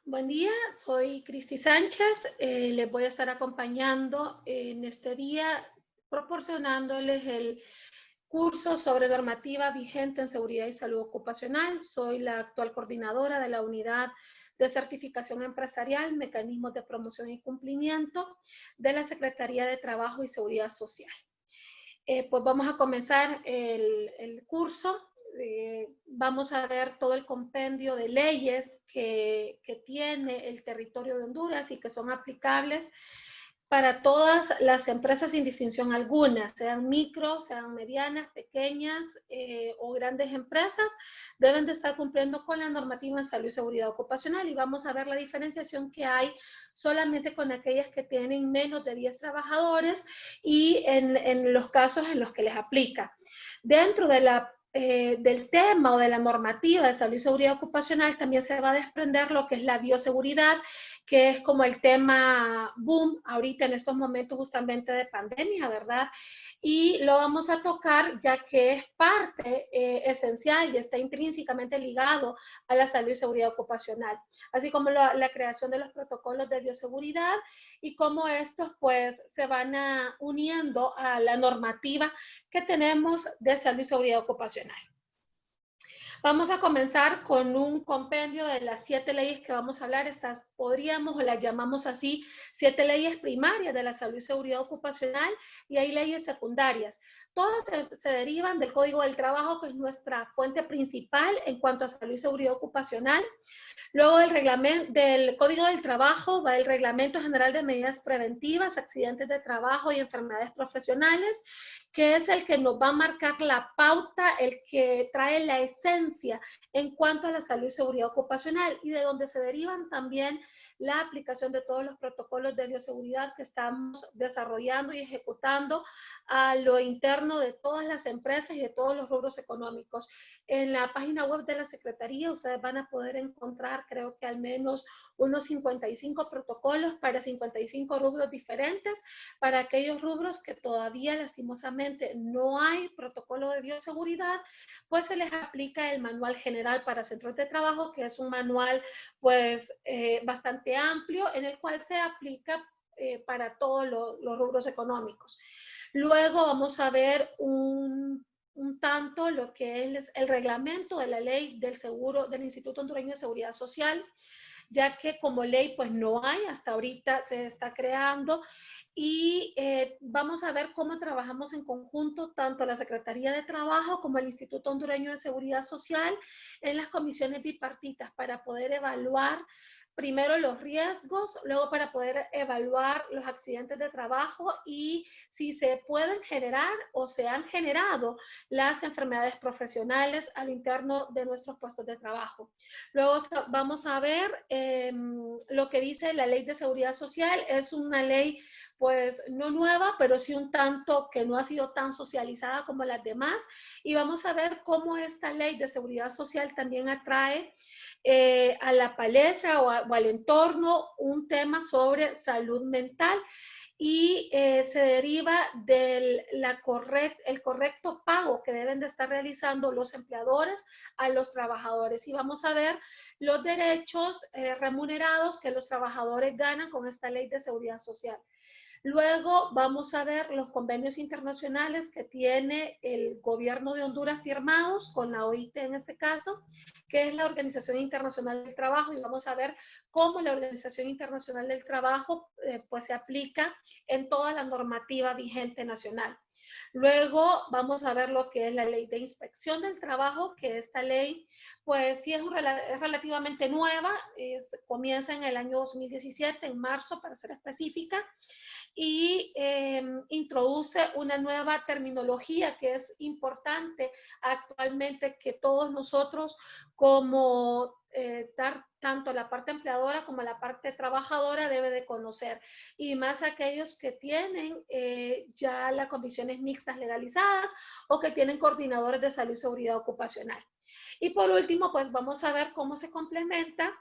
Buen día, soy Cristi Sánchez. Les voy a estar acompañando en este día, proporcionándoles el curso sobre normativa vigente en seguridad y salud ocupacional. Soy la actual coordinadora de la unidad de certificación empresarial, mecanismos de promoción y cumplimiento de la Secretaría de Trabajo y Seguridad Social. Pues vamos a comenzar el curso. Vamos a ver todo el compendio de leyes que tiene el territorio de Honduras y que son aplicables para todas las empresas sin distinción alguna, sean micro, sean medianas, pequeñas o grandes empresas, deben de estar cumpliendo con la normativa en salud y seguridad ocupacional, y vamos a ver la diferenciación que hay solamente con aquellas que tienen menos de 10 trabajadores y en los casos en los que les aplica. Dentro de del tema o de la normativa de salud y seguridad ocupacional también se va a desprender lo que es la bioseguridad, que es como el tema boom ahorita en estos momentos justamente de pandemia, ¿verdad? Y lo vamos a tocar ya que es parte esencial y está intrínsecamente ligado a la salud y seguridad ocupacional, así como la creación de los protocolos de bioseguridad y cómo estos pues se van uniendo a la normativa que tenemos de salud y seguridad ocupacional. Vamos a comenzar con un compendio de las 7 leyes que vamos a hablar. Estas podríamos o las llamamos así 7 leyes primarias de la salud y seguridad ocupacional, y hay leyes secundarias. Todas se derivan del Código del Trabajo, que es nuestra fuente principal en cuanto a salud y seguridad ocupacional. Luego del Código del Trabajo va el Reglamento General de Medidas Preventivas, Accidentes de Trabajo y Enfermedades Profesionales, que es el que nos va a marcar la pauta, el que trae la esencia en cuanto a la salud y seguridad ocupacional, y de donde se derivan también la aplicación de todos los protocolos de bioseguridad que estamos desarrollando y ejecutando a lo interno de todas las empresas y de todos los rubros económicos. En la página web de la Secretaría ustedes van a poder encontrar, creo que al menos unos 55 protocolos para 55 rubros diferentes. Para aquellos rubros que todavía lastimosamente no hay protocolo de bioseguridad, pues se les aplica el manual general para centros de trabajo, que es un manual pues bastante amplio en el cual se aplica para todos los rubros económicos. Luego vamos a ver un tanto lo que es el reglamento de la ley del seguro del Instituto Hondureño de Seguridad Social, ya que como ley pues no hay, hasta ahorita se está creando, y vamos a ver cómo trabajamos en conjunto tanto la Secretaría de Trabajo como el Instituto Hondureño de Seguridad Social en las comisiones bipartitas para poder evaluar primero los riesgos, luego para poder evaluar los accidentes de trabajo y si se pueden generar o se han generado las enfermedades profesionales al interno de nuestros puestos de trabajo. Luego vamos a ver lo que dice la Ley de Seguridad Social. Es una ley pues no nueva, pero sí un tanto que no ha sido tan socializada como las demás, y vamos a ver cómo esta Ley de Seguridad Social también atrae a la palestra o al entorno un tema sobre salud mental, y se deriva del el correcto pago que deben de estar realizando los empleadores a los trabajadores. Y vamos a ver los derechos remunerados que los trabajadores ganan con esta ley de seguridad social. Luego vamos a ver los convenios internacionales que tiene el gobierno de Honduras firmados con la OIT en este caso, que es la Organización Internacional del Trabajo, y vamos a ver cómo la Organización Internacional del Trabajo pues se aplica en toda la normativa vigente nacional. Luego vamos a ver lo que es la ley de inspección del trabajo, que esta ley pues sí es relativamente nueva, comienza en el año 2017, en marzo para ser específica, y introduce una nueva terminología que es importante actualmente que todos nosotros como tanto la parte empleadora como la parte trabajadora debe de conocer, y más aquellos que tienen ya las comisiones mixtas legalizadas o que tienen coordinadores de salud y seguridad ocupacional. Y por último, pues vamos a ver cómo se complementa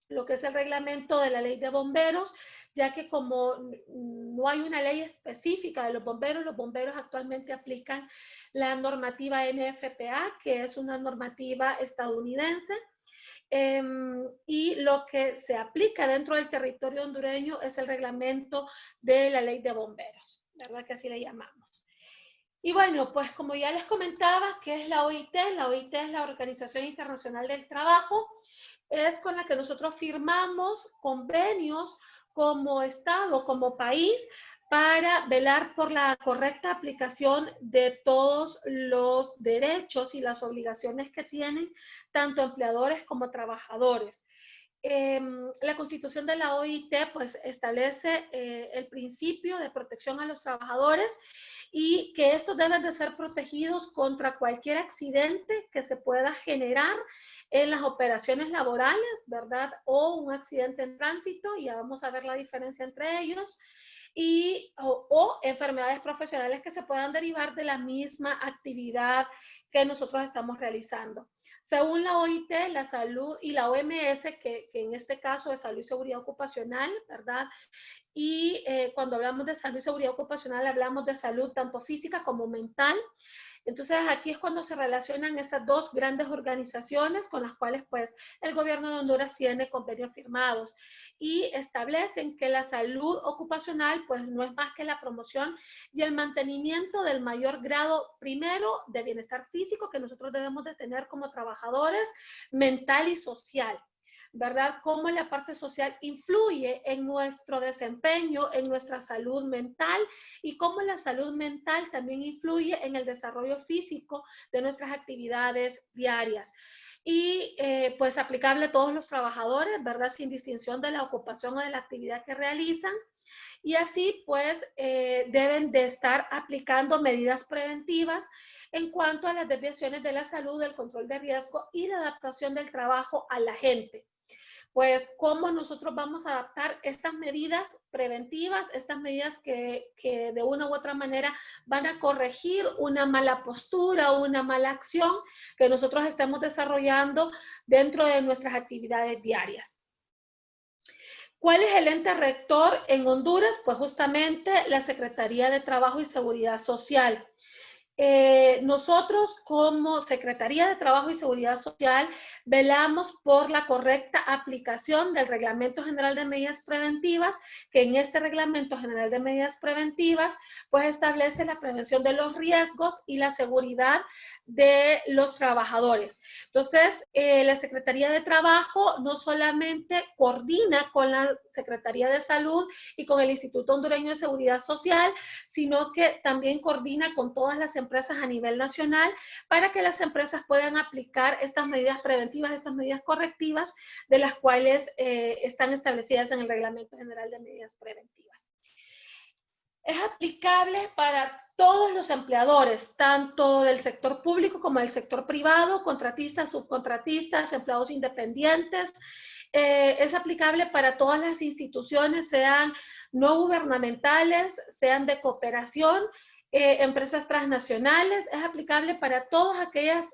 lo que es el reglamento de la ley de bomberos, ya que como no hay una ley específica de los bomberos actualmente aplican la normativa NFPA, que es una normativa estadounidense, y lo que se aplica dentro del territorio hondureño es el reglamento de la ley de bomberos, ¿verdad? Que así le llamamos. Y bueno, pues como ya les comentaba, ¿qué es la OIT? La OIT es la Organización Internacional del Trabajo, es con la que nosotros firmamos convenios como Estado, como país, para velar por la correcta aplicación de todos los derechos y las obligaciones que tienen tanto empleadores como trabajadores. La Constitución de la OIT pues establece el principio de protección a los trabajadores y que estos deben de ser protegidos contra cualquier accidente que se pueda generar en las operaciones laborales, ¿verdad? O un accidente en tránsito, ya vamos a ver la diferencia entre ellos, o enfermedades profesionales que se puedan derivar de la misma actividad que nosotros estamos realizando. Según la OIT, la salud y la OMS, que en este caso es salud y seguridad ocupacional, ¿verdad? Y cuando hablamos de salud y seguridad ocupacional, hablamos de salud tanto física como mental. Entonces aquí es cuando se relacionan estas dos grandes organizaciones con las cuales pues el gobierno de Honduras tiene convenios firmados y establecen que la salud ocupacional pues no es más que la promoción y el mantenimiento del mayor grado primero de bienestar físico que nosotros debemos de tener como trabajadores, mental y social. ¿Verdad? Cómo la parte social influye en nuestro desempeño, en nuestra salud mental y cómo la salud mental también influye en el desarrollo físico de nuestras actividades diarias. Y pues aplicable a todos los trabajadores, ¿verdad? Sin distinción de la ocupación o de la actividad que realizan. Y así pues deben de estar aplicando medidas preventivas en cuanto a las desviaciones de la salud, el control de riesgo y la adaptación del trabajo a la gente. Pues cómo nosotros vamos a adaptar estas medidas preventivas, estas medidas que de una u otra manera van a corregir una mala postura o una mala acción que nosotros estemos desarrollando dentro de nuestras actividades diarias. ¿Cuál es el ente rector en Honduras? Pues justamente la Secretaría de Trabajo y Seguridad Social. Nosotros como Secretaría de Trabajo y Seguridad Social velamos por la correcta aplicación del Reglamento General de Medidas Preventivas, que en este Reglamento General de Medidas Preventivas pues establece la prevención de los riesgos y la seguridad de los trabajadores. Entonces, la Secretaría de Trabajo no solamente coordina con la Secretaría de Salud y con el Instituto Hondureño de Seguridad Social, sino que también coordina con todas las empresas a nivel nacional para que las empresas puedan aplicar estas medidas preventivas, estas medidas correctivas de las cuales están establecidas en el Reglamento General de Medidas Preventivas. Es aplicable para todos los empleadores, tanto del sector público como del sector privado, contratistas, subcontratistas, empleados independientes. Es aplicable para todas las instituciones, sean no gubernamentales, sean de cooperación, empresas transnacionales. Es aplicable para todos aquellos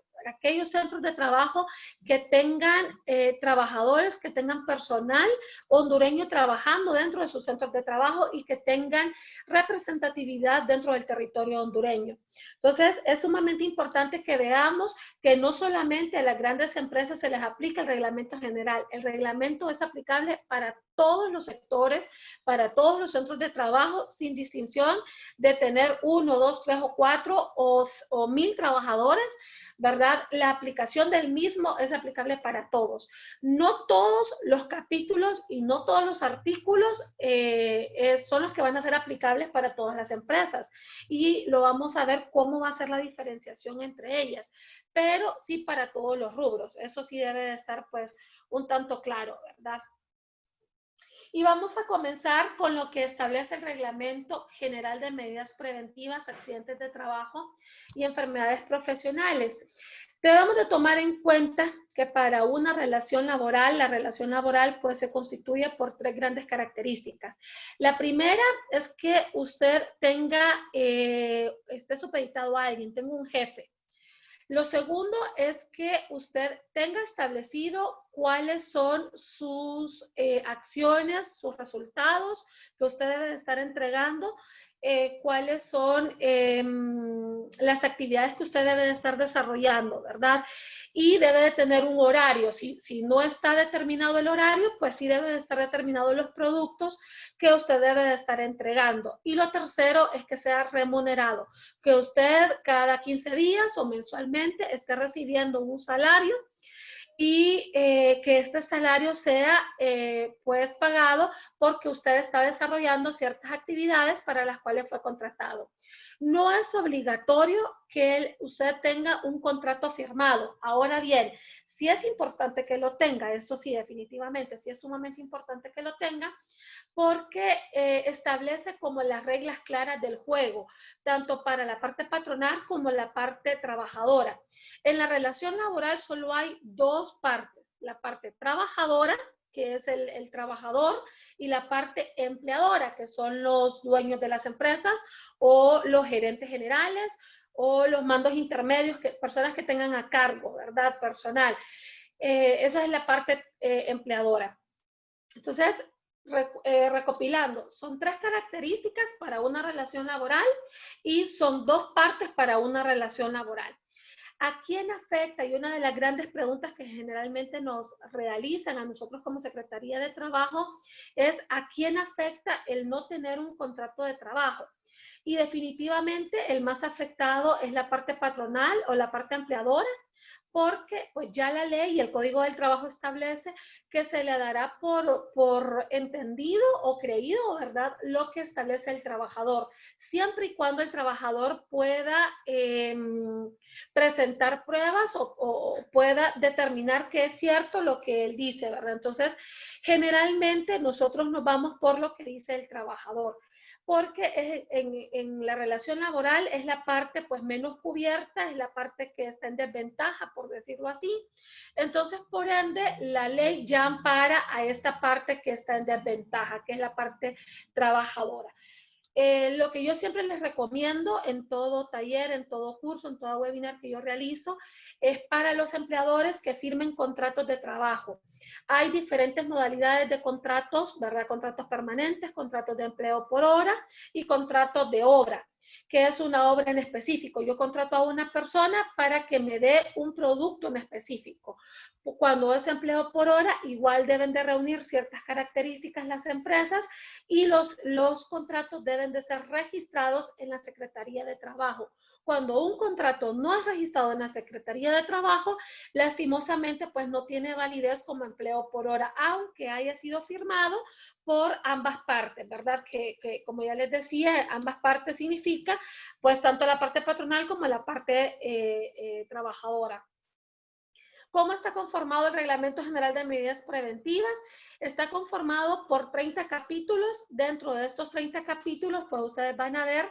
centros de trabajo que tengan trabajadores, que tengan personal hondureño trabajando dentro de sus centros de trabajo y que tengan representatividad dentro del territorio hondureño. Entonces, es sumamente importante que veamos que no solamente a las grandes empresas se les aplica el reglamento general, el reglamento es aplicable para todos los sectores, para todos los centros de trabajo, sin distinción de tener 1, 2, 3 o 4 o 1000 trabajadores, ¿verdad? La aplicación del mismo es aplicable para todos. No todos los capítulos y no todos los artículos son los que van a ser aplicables para todas las empresas y lo vamos a ver cómo va a ser la diferenciación entre ellas, pero sí para todos los rubros. Eso sí debe de estar pues un tanto claro, ¿verdad? Y vamos a comenzar con lo que establece el Reglamento General de Medidas Preventivas, Accidentes de Trabajo y Enfermedades Profesionales. Debemos de tomar en cuenta que para una relación laboral, la relación laboral pues se constituye por 3 grandes características. La primera es que usted tenga, esté supeditado a alguien, tenga un jefe. Lo segundo es que usted tenga establecido cuáles son sus acciones, sus resultados que usted debe estar entregando cuáles son las actividades que usted debe de estar desarrollando, ¿verdad? Y debe de tener un horario. Si no está determinado el horario, pues sí debe de estar determinados los productos que usted debe de estar entregando. Y lo tercero es que sea remunerado, que usted cada 15 días o mensualmente esté recibiendo un salario y que este salario sea pues pagado porque usted está desarrollando ciertas actividades para las cuales fue contratado. No es obligatorio que usted tenga un contrato firmado. Ahora bien, sí es importante que lo tenga, eso sí, definitivamente, sí es sumamente importante que lo tenga, porque establece como las reglas claras del juego, tanto para la parte patronal como la parte trabajadora. En la relación laboral solo hay dos partes, la parte trabajadora, que es el trabajador, y la parte empleadora, que son los dueños de las empresas o los gerentes generales o los mandos intermedios, personas que tengan a cargo, ¿verdad? Personal. Esa es la parte empleadora. Entonces, recopilando, son 3 características para una relación laboral y son 2 partes para una relación laboral. ¿A quién afecta? Y una de las grandes preguntas que generalmente nos realizan a nosotros como Secretaría de Trabajo es ¿a quién afecta el no tener un contrato de trabajo? Y definitivamente el más afectado es la parte patronal o la parte empleadora, porque pues ya la ley y el Código del Trabajo establece que se le dará por entendido o creído, ¿verdad?, lo que establece el trabajador, siempre y cuando el trabajador pueda presentar pruebas o pueda determinar que es cierto lo que él dice, ¿verdad? Entonces, generalmente nosotros nos vamos por lo que dice el trabajador, porque en la relación laboral es la parte pues menos cubierta, es la parte que está en desventaja, por decirlo así. Entonces, por ende, la ley ya ampara a esta parte que está en desventaja, que es la parte trabajadora. Lo que yo siempre les recomiendo en todo taller, en todo curso, en todo webinar que yo realizo, es para los empleadores que firmen contratos de trabajo. Hay diferentes modalidades de contratos, ¿verdad? Contratos permanentes, contratos de empleo por hora y contratos de obra, que es una obra en específico. Yo contrato a una persona para que me dé un producto en específico. Cuando es empleo por hora, igual deben de reunir ciertas características las empresas y los contratos deben de ser registrados en la Secretaría de Trabajo. Cuando un contrato no es registrado en la Secretaría de Trabajo, lastimosamente pues no tiene validez como empleo por hora, aunque haya sido firmado por ambas partes, ¿verdad? Que como ya les decía, ambas partes significa pues tanto la parte patronal como la parte trabajadora. ¿Cómo está conformado el Reglamento General de Medidas Preventivas? Está conformado por 30 capítulos. Dentro de estos 30 capítulos, pues ustedes van a ver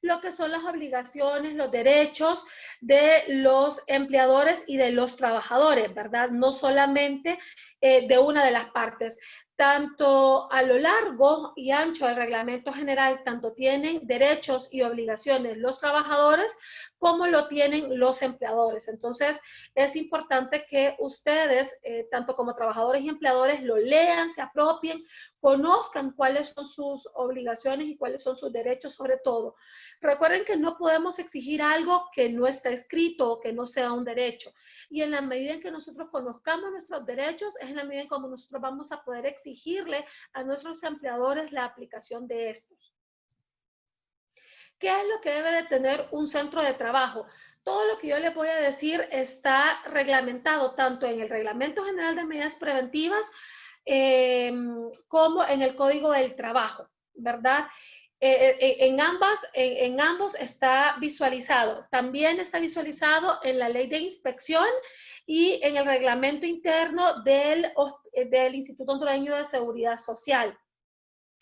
lo que son las obligaciones, los derechos de los empleadores y de los trabajadores, ¿verdad? No solamente de una de las partes. Tanto a lo largo y ancho del Reglamento General, tanto tienen derechos y obligaciones los trabajadores como lo tienen los empleadores. Entonces, es importante que ustedes, tanto como trabajadores y empleadores, lo lean, se apropien, conozcan cuáles son sus obligaciones y cuáles son sus derechos sobre todo. Recuerden que no podemos exigir algo que no está escrito o que no sea un derecho. Y en la medida en que nosotros conozcamos nuestros derechos, es en la medida en que nosotros vamos a poder exigirle a nuestros empleadores la aplicación de estos. ¿Qué es lo que debe de tener un centro de trabajo? Todo lo que yo les voy a decir está reglamentado tanto en el Reglamento General de Medidas Preventivas como en el Código del Trabajo, ¿verdad? En ambos está visualizado. También está visualizado en la Ley de Inspección y en el reglamento interno del Instituto Hondureño de Seguridad Social.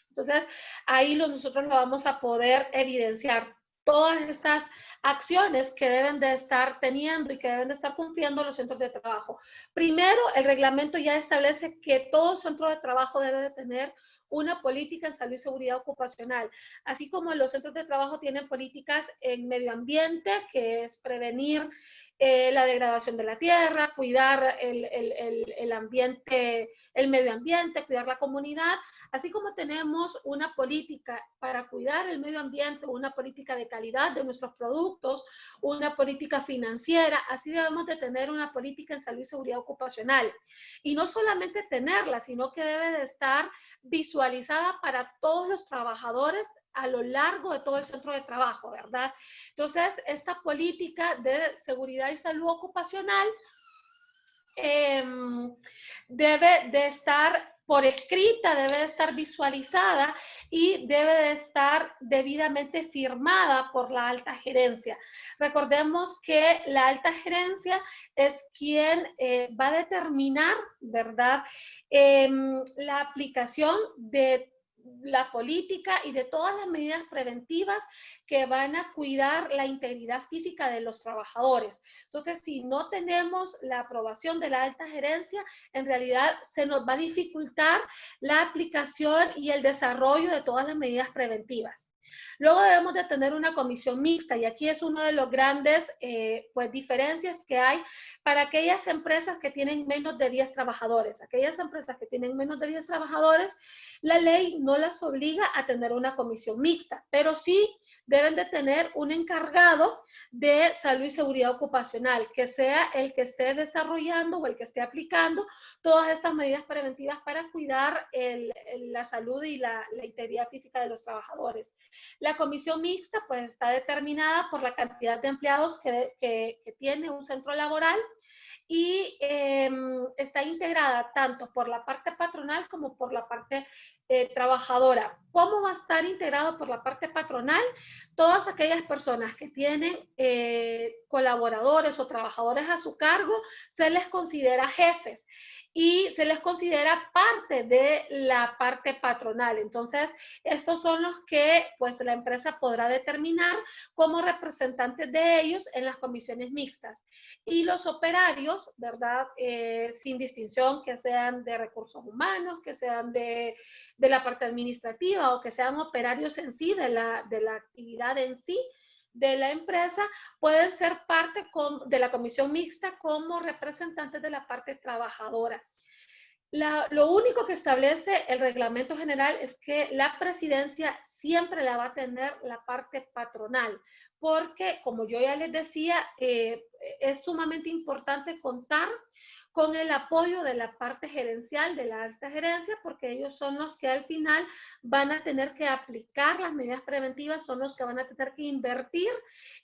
Entonces, ahí nosotros lo vamos a poder evidenciar. Todas estas acciones que deben de estar teniendo y que deben de estar cumpliendo los centros de trabajo. Primero, el reglamento ya establece que todo centro de trabajo debe de tener una política en salud y seguridad ocupacional, así como los centros de trabajo tienen políticas en medio ambiente, que es prevenir la degradación de la tierra, cuidar el ambiente, el medio ambiente, cuidar la comunidad. Así como tenemos una política para cuidar el medio ambiente, una política de calidad de nuestros productos, una política financiera, así debemos de tener una política en salud y seguridad ocupacional. Y no solamente tenerla, sino que debe de estar visualizada para todos los trabajadores a lo largo de todo el centro de trabajo, ¿verdad? Entonces, esta política de seguridad y salud ocupacional debe de estar por escrita, debe de estar visualizada y debe de estar debidamente firmada por la alta gerencia. Recordemos que la alta gerencia es quien va a determinar, ¿verdad?, la aplicación de la política y de todas las medidas preventivas que van a cuidar la integridad física de los trabajadores. Entonces, si no tenemos la aprobación de la alta gerencia, en realidad se nos va a dificultar la aplicación y el desarrollo de todas las medidas preventivas. Luego debemos de tener una comisión mixta y aquí es uno de los grandes pues, diferencias que hay para aquellas empresas que tienen menos de 10 trabajadores. Aquellas empresas que tienen menos de 10 trabajadores, la ley no las obliga a tener una comisión mixta, pero sí deben de tener un encargado de salud y seguridad ocupacional, que sea el que esté desarrollando o el que esté aplicando todas estas medidas preventivas para cuidar la salud y la integridad física de los trabajadores. La comisión mixta pues está determinada por la cantidad de empleados que tiene un centro laboral y está integrada tanto por la parte patronal como por la parte trabajadora. ¿Cómo va a estar integrado por la parte patronal? Todas aquellas personas que tienen colaboradores o trabajadores a su cargo, se les considera jefes y se les considera parte de la parte patronal. Entonces, estos son los que pues la empresa podrá determinar como representantes de ellos en las comisiones mixtas. Y los operarios, ¿verdad? Sin distinción, que sean de recursos humanos, que sean de la parte administrativa o que sean operarios en sí, de la actividad en sí, de la empresa, pueden ser parte de la comisión mixta como representantes de la parte trabajadora. Lo único que establece el reglamento general es que la presidencia siempre la va a tener la parte patronal, porque como yo ya les decía, es sumamente importante contar con el apoyo de la parte gerencial, de la alta gerencia, porque ellos son los que al final van a tener que aplicar las medidas preventivas, son los que van a tener que invertir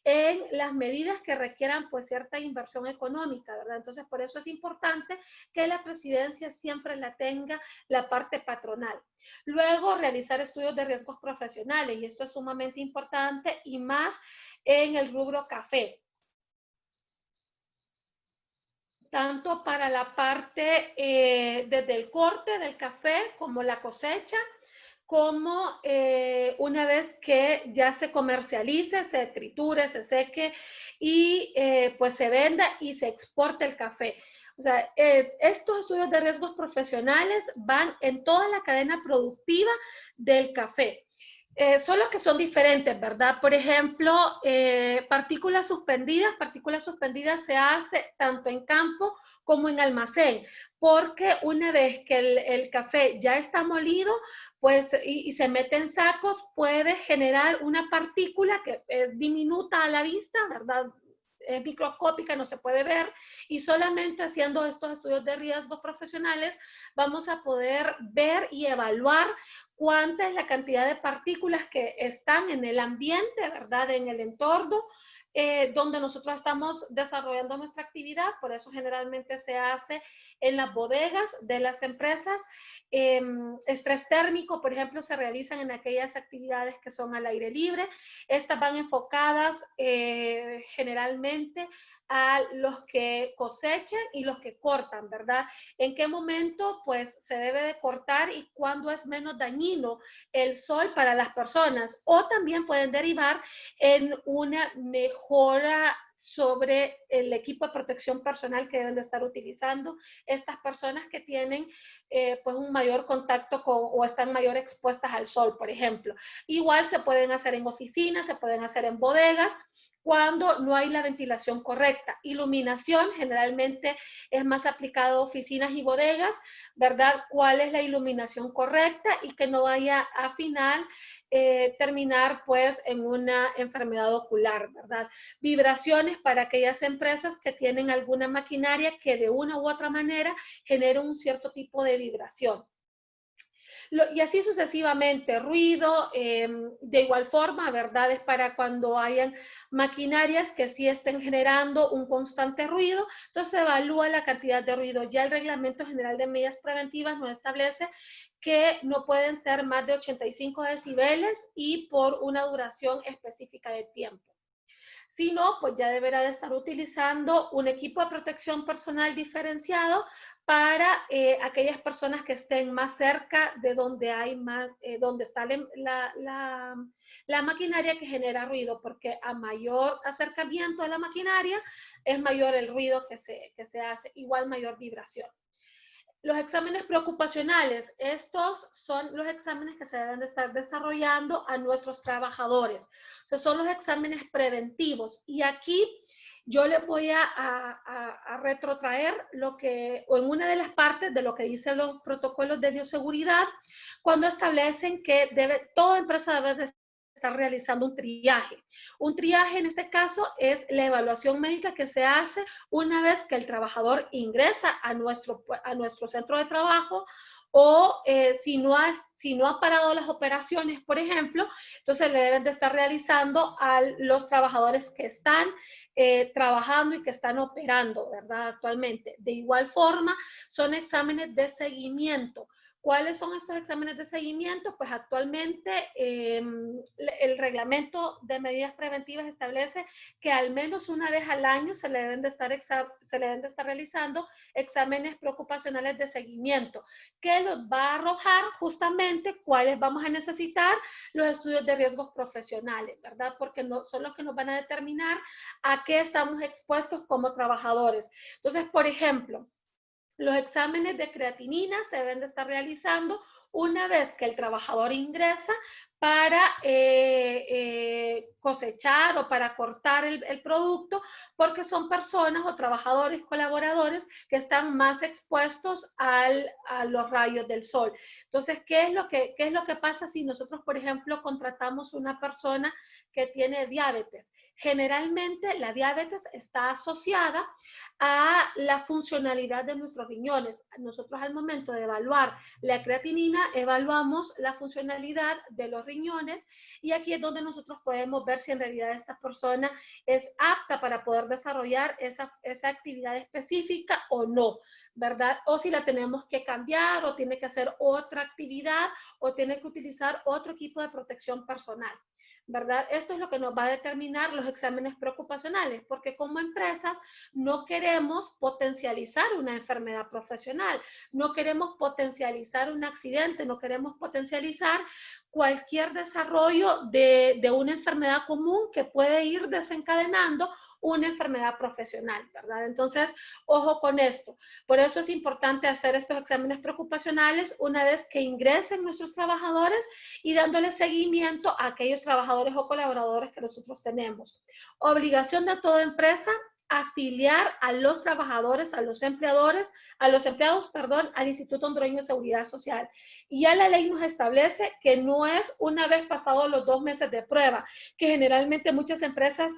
en las medidas que requieran pues cierta inversión económica, ¿verdad? Entonces, por eso es importante que la presidencia siempre la tenga la parte patronal. Luego, realizar estudios de riesgos profesionales, y esto es sumamente importante y más en el rubro café. Tanto para la parte desde el corte del café como la cosecha, como una vez que ya se comercialice, se triture, se seque y pues se venda y se exporte el café. O sea, estos estudios de riesgos profesionales van en toda la cadena productiva del café. Solo que son diferentes, ¿verdad? Por ejemplo, partículas suspendidas se hace tanto en campo como en almacén, porque una vez que el café ya está molido, pues, y se mete en sacos, puede generar una partícula que es diminuta a la vista, ¿verdad? Es microscópica, no se puede ver, y solamente haciendo estos estudios de riesgos profesionales vamos a poder ver y evaluar cuánta es la cantidad de partículas que están en el ambiente, ¿verdad? En el entorno donde nosotros estamos desarrollando nuestra actividad. Por eso generalmente se hace en las bodegas de las empresas. Estrés térmico, por ejemplo, se realizan en aquellas actividades que son al aire libre. Estas van enfocadas generalmente a los que cosechan y los que cortan, ¿verdad? ¿En qué momento pues se debe de cortar y cuándo es menos dañino el sol para las personas? O también pueden derivar en una mejora sobre el equipo de protección personal que deben de estar utilizando estas personas que tienen pues un mayor contacto con o están mayor expuestas al sol, por ejemplo. Igual se pueden hacer en oficinas, se pueden hacer en bodegas, cuando no hay la ventilación correcta. Iluminación generalmente es más aplicado a oficinas y bodegas, ¿verdad? ¿Cuál es la iluminación correcta y que no vaya a final terminar pues en una enfermedad ocular, ¿verdad? Vibraciones para aquellas empresas que tienen alguna maquinaria que de una u otra manera genera un cierto tipo de vibración. Y así sucesivamente, ruido, de igual forma, ¿verdad? Es para cuando hayan maquinarias que sí estén generando un constante ruido, entonces se evalúa la cantidad de ruido. Ya el Reglamento General de Medidas Preventivas nos establece que no pueden ser más de 85 decibeles y por una duración específica de tiempo. Si no, pues ya deberá de estar utilizando un equipo de protección personal diferenciado para aquellas personas que estén más cerca de donde hay más, donde está la maquinaria que genera ruido, porque a mayor acercamiento a la maquinaria es mayor el ruido que se hace, igual mayor vibración. Los exámenes preocupacionales, estos son los exámenes que se deben de estar desarrollando a nuestros trabajadores. O sea, son los exámenes preventivos. Y aquí yo les voy a retrotraer lo que, o en una de las partes de lo que dicen los protocolos de bioseguridad, cuando establecen que toda empresa debe de estar realizando un triaje. Un triaje en este caso es la evaluación médica que se hace una vez que el trabajador ingresa a nuestro centro de trabajo o si no ha parado las operaciones, por ejemplo, entonces le deben de estar realizando a los trabajadores que están trabajando y que están operando, ¿verdad? Actualmente. De igual forma, son exámenes de seguimiento. ¿Cuáles son estos exámenes de seguimiento? Pues actualmente el reglamento de medidas preventivas establece que al menos una vez al año se le deben de estar realizando exámenes preocupacionales de seguimiento, que los va a arrojar justamente cuáles vamos a necesitar, los estudios de riesgos profesionales, ¿verdad? Porque son los que nos van a determinar a qué estamos expuestos como trabajadores. Entonces, por ejemplo, los exámenes de creatinina se deben de estar realizando una vez que el trabajador ingresa para cosechar o para cortar el producto, porque son personas o trabajadores, colaboradores que están más expuestos a los rayos del sol. Entonces, ¿qué es lo que pasa si nosotros, por ejemplo, contratamos una persona que tiene diabetes? Generalmente la diabetes está asociada a la funcionalidad de nuestros riñones. Nosotros al momento de evaluar la creatinina, evaluamos la funcionalidad de los riñones y aquí es donde nosotros podemos ver si en realidad esta persona es apta para poder desarrollar esa actividad específica o no, ¿verdad? O si la tenemos que cambiar o tiene que hacer otra actividad o tiene que utilizar otro equipo de protección personal. ¿Verdad? Esto es lo que nos va a determinar los exámenes preocupacionales, porque como empresas no queremos potencializar una enfermedad profesional, no queremos potencializar un accidente, no queremos potencializar cualquier desarrollo de una enfermedad común que puede ir desencadenando una enfermedad profesional, ¿verdad? Entonces, ojo con esto. Por eso es importante hacer estos exámenes preocupacionales una vez que ingresen nuestros trabajadores y dándole seguimiento a aquellos trabajadores o colaboradores que nosotros tenemos. Obligación de toda empresa afiliar a los trabajadores, a los empleados, al Instituto Hondureño de Seguridad Social. Y ya la ley nos establece que no es una vez pasados los 2 meses de prueba, que generalmente muchas empresas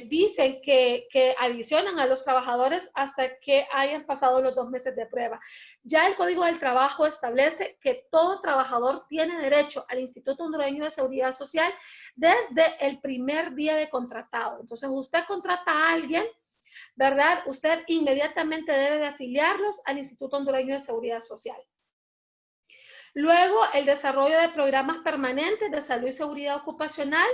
dicen que adicionan a los trabajadores hasta que hayan pasado los 2 meses de prueba. Ya el Código del Trabajo establece que todo trabajador tiene derecho al Instituto Hondureño de Seguridad Social desde el primer día de contratado. Entonces, usted contrata a alguien, ¿verdad? Usted inmediatamente debe de afiliarlos al Instituto Hondureño de Seguridad Social. Luego, el desarrollo de programas permanentes de salud y seguridad ocupacional,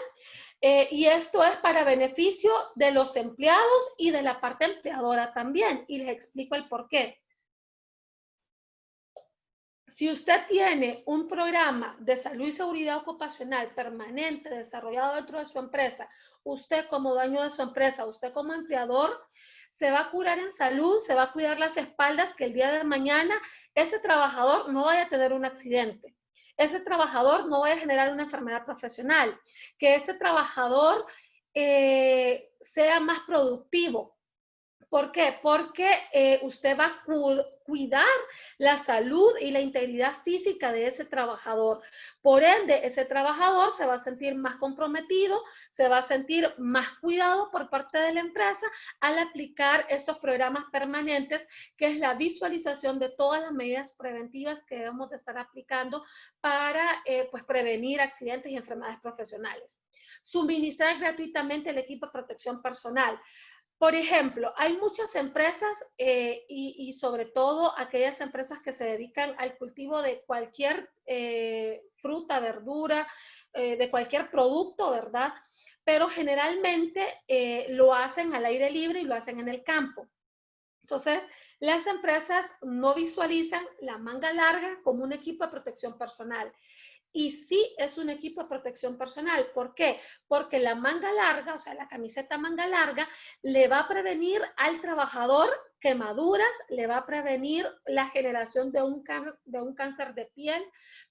y esto es para beneficio de los empleados y de la parte empleadora también, y les explico el por qué. Si usted tiene un programa de salud y seguridad ocupacional permanente desarrollado dentro de su empresa, usted como dueño de su empresa, usted como empleador, se va a curar en salud, se va a cuidar las espaldas, que el día de mañana ese trabajador no vaya a tener un accidente, ese trabajador no vaya a generar una enfermedad profesional, que ese trabajador sea más productivo. ¿Por qué? Porque usted va a cuidar la salud y la integridad física de ese trabajador. Por ende, ese trabajador se va a sentir más comprometido, se va a sentir más cuidado por parte de la empresa al aplicar estos programas permanentes, que es la visualización de todas las medidas preventivas que debemos de estar aplicando para pues prevenir accidentes y enfermedades profesionales. Suministrar gratuitamente el equipo de protección personal. Por ejemplo, hay muchas empresas y sobre todo aquellas empresas que se dedican al cultivo de cualquier fruta, verdura, de cualquier producto, ¿verdad? Pero generalmente lo hacen al aire libre y lo hacen en el campo. Entonces, las empresas no visualizan la manga larga como un equipo de protección personal. Y sí es un equipo de protección personal. ¿Por qué? Porque la manga larga, o sea, la camiseta manga larga, le va a prevenir al trabajador quemaduras, le va a prevenir la generación de un cáncer de piel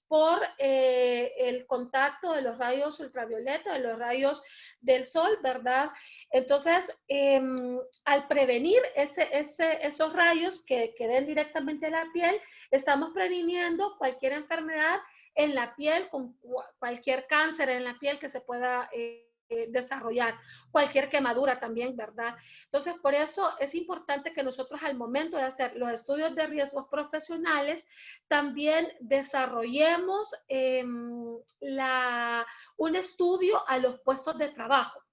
por el contacto de los rayos ultravioleta, de los rayos del sol, ¿verdad? Entonces, al prevenir esos rayos que den directamente a la piel, estamos previniendo cualquier enfermedad en la piel, con cualquier cáncer en la piel que se pueda desarrollar, cualquier quemadura también, ¿verdad? Entonces, por eso es importante que nosotros al momento de hacer los estudios de riesgos profesionales, también desarrollemos un estudio a los puestos de trabajo.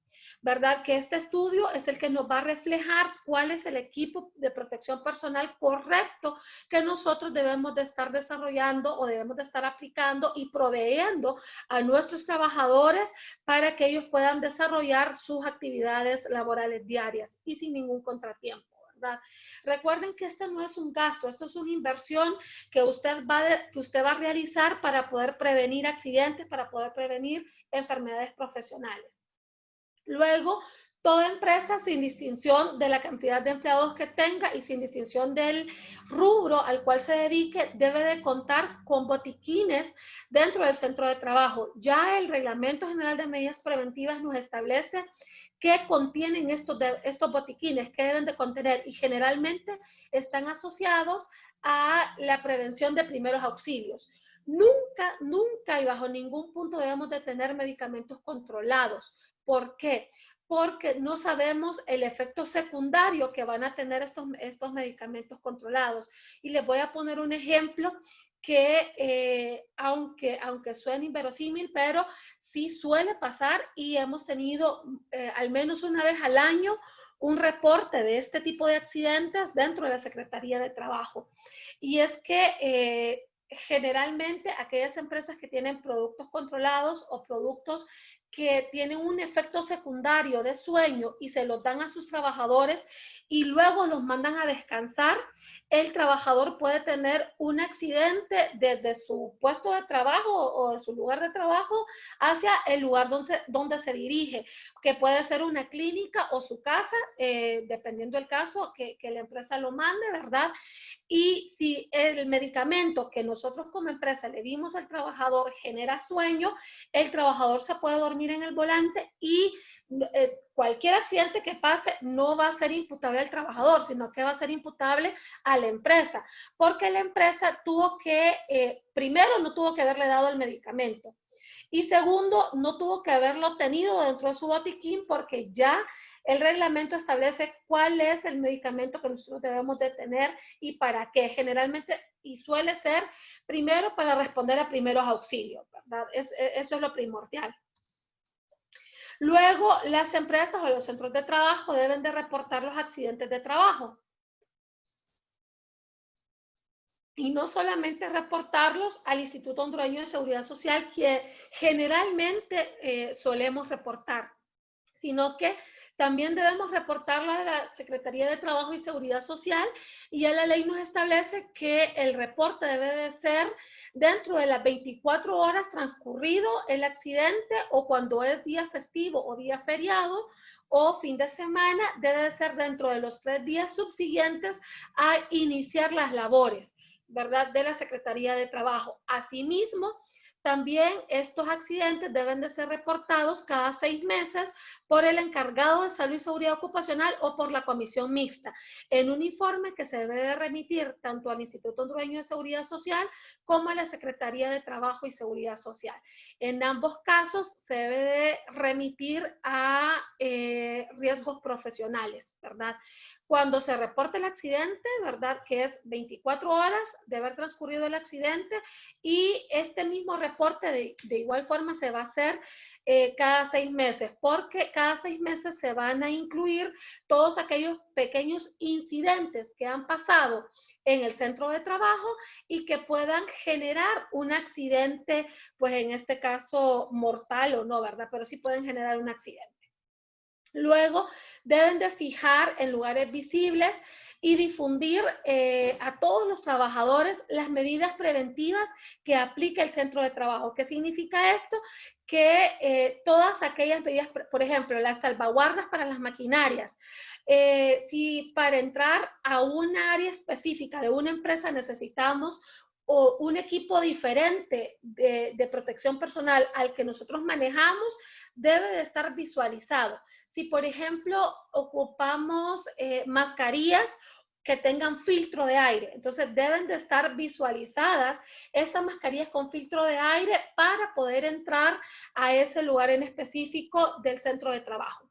¿Verdad? Que este estudio es el que nos va a reflejar cuál es el equipo de protección personal correcto que nosotros debemos de estar desarrollando o debemos de estar aplicando y proveyendo a nuestros trabajadores para que ellos puedan desarrollar sus actividades laborales diarias y sin ningún contratiempo. ¿Verdad? Recuerden que este no es un gasto, esto es una inversión que usted va a realizar para poder prevenir accidentes, para poder prevenir enfermedades profesionales. Luego, toda empresa, sin distinción de la cantidad de empleados que tenga y sin distinción del rubro al cual se dedique, debe de contar con botiquines dentro del centro de trabajo. Ya el Reglamento General de Medidas Preventivas nos establece qué contienen estos botiquines, qué deben de contener, y generalmente están asociados a la prevención de primeros auxilios. Nunca, nunca y bajo ningún punto debemos de tener medicamentos controlados. ¿Por qué? Porque no sabemos el efecto secundario que van a tener estos medicamentos controlados. Y les voy a poner un ejemplo que, aunque suene inverosímil, pero sí suele pasar y hemos tenido al menos una vez al año un reporte de este tipo de accidentes dentro de la Secretaría de Trabajo. Y es que generalmente aquellas empresas que tienen productos controlados o productos que tienen un efecto secundario de sueño y se los dan a sus trabajadores y luego los mandan a descansar, el trabajador puede tener un accidente desde su puesto de trabajo o de su lugar de trabajo hacia el lugar donde se dirige, que puede ser una clínica o su casa, dependiendo del caso que la empresa lo mande, ¿verdad? Y si el medicamento que nosotros como empresa le dimos al trabajador genera sueño, el trabajador se puede dormir en el volante y cualquier accidente que pase no va a ser imputable al trabajador, sino que va a ser imputable a la empresa, porque la empresa tuvo que, primero, no tuvo que haberle dado el medicamento, y segundo, no tuvo que haberlo tenido dentro de su botiquín porque ya el reglamento establece cuál es el medicamento que nosotros debemos de tener y para qué. Generalmente, y suele ser primero para responder a primeros auxilios, ¿verdad? Eso es lo primordial. Luego, las empresas o los centros de trabajo deben de reportar los accidentes de trabajo. Y no solamente reportarlos al Instituto Hondureño de Seguridad Social, que generalmente solemos reportar, sino que también debemos reportarlo a la Secretaría de Trabajo y Seguridad Social, y ya la ley nos establece que el reporte debe de ser dentro de las 24 horas transcurrido el accidente, o cuando es día festivo o día feriado o fin de semana, debe de ser dentro de los 3 días subsiguientes a iniciar las labores, ¿verdad?, de la Secretaría de Trabajo. Asimismo, También estos accidentes deben de ser reportados cada 6 meses por el encargado de salud y seguridad ocupacional o por la comisión mixta, en un informe que se debe de remitir tanto al Instituto Hondureño de Seguridad Social como a la Secretaría de Trabajo y Seguridad Social. En ambos casos se debe de remitir a riesgos profesionales, ¿verdad? Cuando se reporte el accidente, ¿verdad? Que es 24 horas de haber transcurrido el accidente, y este mismo reporte de igual forma se va a hacer cada 6 meses, porque cada 6 meses se van a incluir todos aquellos pequeños incidentes que han pasado en el centro de trabajo y que puedan generar un accidente, pues en este caso mortal o no, ¿verdad? Pero sí pueden generar un accidente. Luego deben de fijar en lugares visibles y difundir a todos los trabajadores las medidas preventivas que aplica el centro de trabajo. ¿Qué significa esto? Que todas aquellas medidas, por ejemplo, las salvaguardas para las maquinarias. Si para entrar a un área específica de una empresa necesitamos o un equipo diferente de protección personal al que nosotros manejamos, debe de estar visualizado. Si, por ejemplo, ocupamos mascarillas que tengan filtro de aire, entonces deben de estar visualizadas esas mascarillas con filtro de aire para poder entrar a ese lugar en específico del centro de trabajo,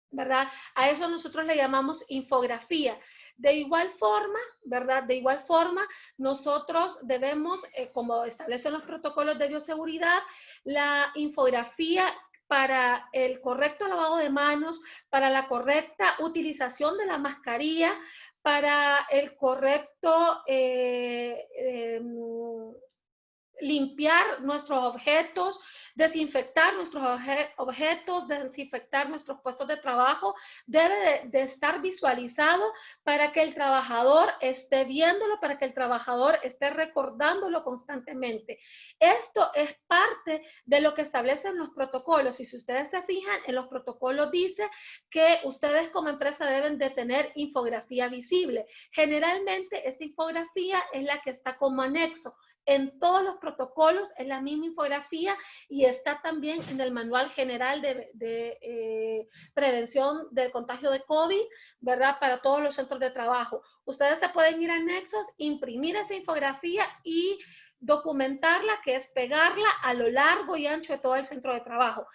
¿verdad? A eso nosotros le llamamos infografía. De igual forma, ¿verdad? De igual forma, nosotros debemos, como establecen los protocolos de bioseguridad, la infografía para el correcto lavado de manos, para la correcta utilización de la mascarilla, para el correcto limpiar nuestros objetos, desinfectar nuestros objetos, desinfectar nuestros puestos de trabajo, debe de estar visualizado para que el trabajador esté viéndolo, para que el trabajador esté recordándolo constantemente. Esto es parte de lo que establecen los protocolos, y si ustedes se fijan, en los protocolos dice que ustedes como empresa deben de tener infografía visible. Generalmente esta infografía es la que está como anexo. En todos los protocolos es la misma infografía y está también en el Manual General de Prevención del Contagio de COVID, ¿verdad? Para todos los centros de trabajo. Ustedes se pueden ir a anexos, imprimir esa infografía y documentarla, que es pegarla a lo largo y ancho de todo el centro de trabajo.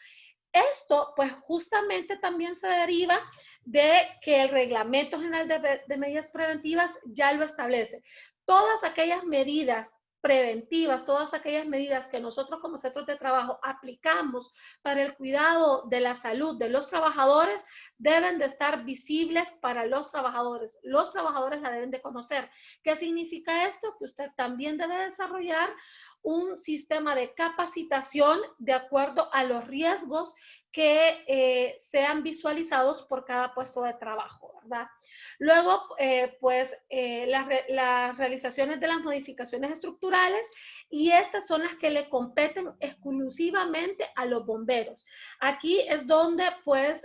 Esto, pues justamente también se deriva de que el Reglamento General de Medidas Preventivas ya lo establece. Todas aquellas medidas preventivas, todas aquellas medidas que nosotros como centros de trabajo aplicamos para el cuidado de la salud de los trabajadores deben de estar visibles para los trabajadores. Los trabajadores la deben de conocer. ¿Qué significa esto? Que usted también debe desarrollar un sistema de capacitación de acuerdo a los riesgos que sean visualizados por cada puesto de trabajo, ¿verdad? Luego, las realizaciones de las modificaciones estructurales, y estas son las que le competen exclusivamente a los bomberos. Aquí es donde, pues,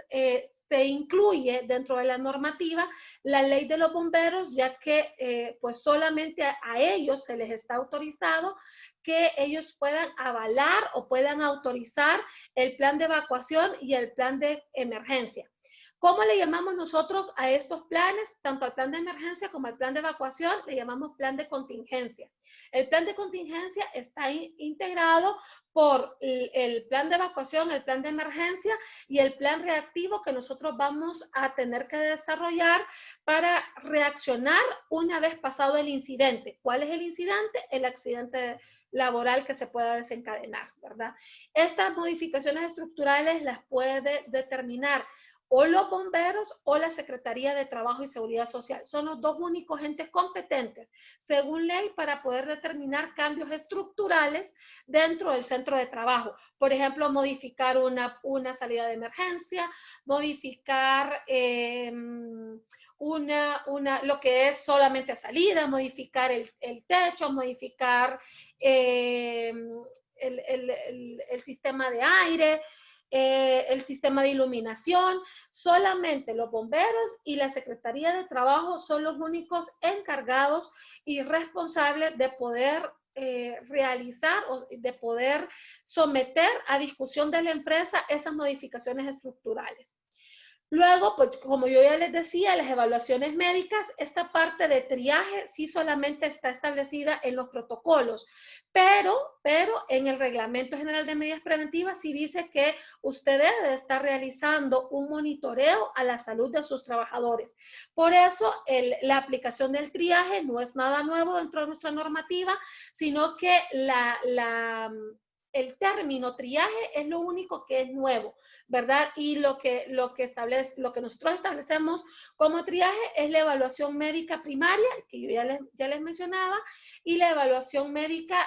se incluye dentro de la normativa la ley de los bomberos, ya que pues solamente a ellos se les está autorizado que ellos puedan avalar o puedan autorizar el plan de evacuación y el plan de emergencia. ¿Cómo le llamamos nosotros a estos planes? Tanto al plan de emergencia como al plan de evacuación le llamamos plan de contingencia. El plan de contingencia está integrado por el plan de evacuación, el plan de emergencia y el plan reactivo que nosotros vamos a tener que desarrollar para reaccionar una vez pasado el incidente. ¿Cuál es el incidente? El accidente laboral que se pueda desencadenar, ¿verdad? Estas modificaciones estructurales las puede determinar o los bomberos o la Secretaría de Trabajo y Seguridad Social. Son los dos únicos entes competentes, según ley, para poder determinar cambios estructurales dentro del centro de trabajo. Por ejemplo, modificar una salida de emergencia, modificar lo que es solamente salida, modificar el techo, modificar el sistema de aire, el sistema de iluminación. Solamente los bomberos y la Secretaría de Trabajo son los únicos encargados y responsables de poder realizar o de poder someter a discusión de la empresa esas modificaciones estructurales. Luego, pues como yo ya les decía, las evaluaciones médicas, esta parte de triaje sí solamente está establecida en los protocolos, pero en el Reglamento General de Medidas Preventivas sí dice que usted debe estar realizando un monitoreo a la salud de sus trabajadores. Por eso, la aplicación del triaje no es nada nuevo dentro de nuestra normativa, sino que el término triaje es lo único que es nuevo, ¿verdad? Y lo que nosotros establecemos como triaje es la evaluación médica primaria, que yo ya les mencionaba, y la evaluación médica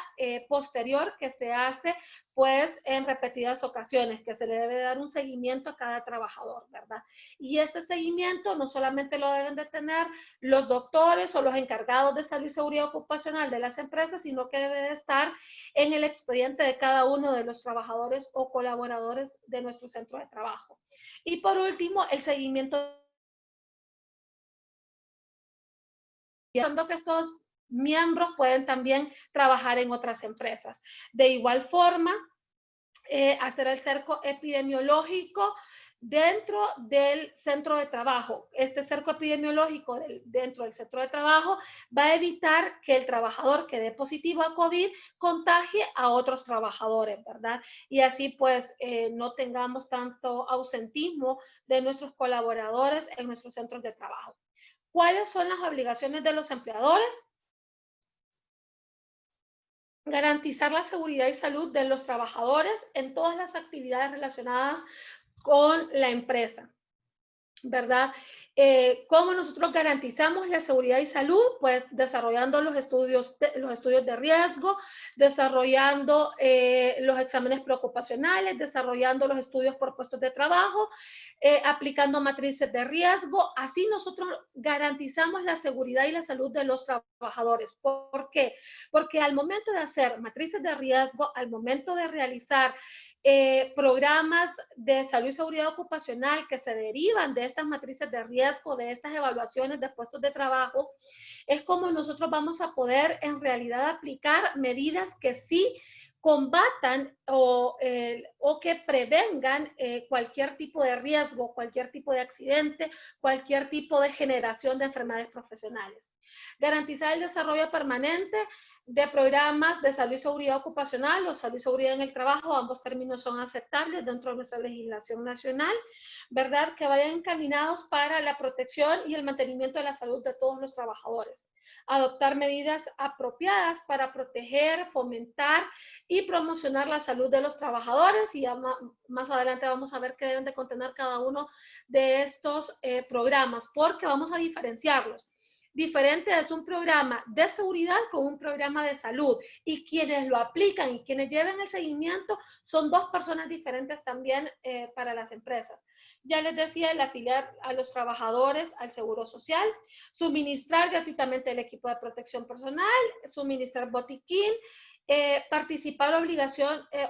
posterior que se hace pues en repetidas ocasiones, que se le debe dar un seguimiento a cada trabajador, ¿verdad? Y este seguimiento no solamente lo deben de tener los doctores o los encargados de salud y seguridad ocupacional de las empresas, sino que debe de estar en el expediente de cada uno de los trabajadores o colaboradores de nuestro centro de trabajo. Y por último, el seguimiento. Pensando que estos miembros pueden también trabajar en otras empresas. De igual forma, hacer el cerco epidemiológico dentro del centro de trabajo. Este cerco epidemiológico dentro del centro de trabajo va a evitar que el trabajador que dé positivo a COVID contagie a otros trabajadores, ¿verdad? Y así pues no tengamos tanto ausentismo de nuestros colaboradores en nuestros centros de trabajo. ¿Cuáles son las obligaciones de los empleadores? Garantizar la seguridad y salud de los trabajadores en todas las actividades relacionadas con la empresa, ¿verdad? ¿Cómo nosotros garantizamos la seguridad y salud? Pues desarrollando los estudios de riesgo, desarrollando los exámenes preocupacionales, desarrollando los estudios por puestos de trabajo, aplicando matrices de riesgo. Así nosotros garantizamos la seguridad y la salud de los trabajadores. ¿Por qué? Porque al momento de hacer matrices de riesgo, al momento de realizar programas de salud y seguridad ocupacional que se derivan de estas matrices de riesgo, de estas evaluaciones de puestos de trabajo, es como nosotros vamos a poder en realidad aplicar medidas que sí combatan o que prevengan cualquier tipo de riesgo, cualquier tipo de accidente, cualquier tipo de generación de enfermedades profesionales. Garantizar el desarrollo permanente de programas de salud y seguridad ocupacional o salud y seguridad en el trabajo, ambos términos son aceptables dentro de nuestra legislación nacional, ¿verdad? Que vayan encaminados para la protección y el mantenimiento de la salud de todos los trabajadores. Adoptar medidas apropiadas para proteger, fomentar y promocionar la salud de los trabajadores, y ya más adelante vamos a ver qué deben de contener cada uno de estos programas, porque vamos a diferenciarlos. Diferente es un programa de seguridad con un programa de salud, y quienes lo aplican y quienes lleven el seguimiento son dos personas diferentes también para las empresas. Ya les decía, el afiliar a los trabajadores al seguro social, suministrar gratuitamente el equipo de protección personal, suministrar botiquín, participar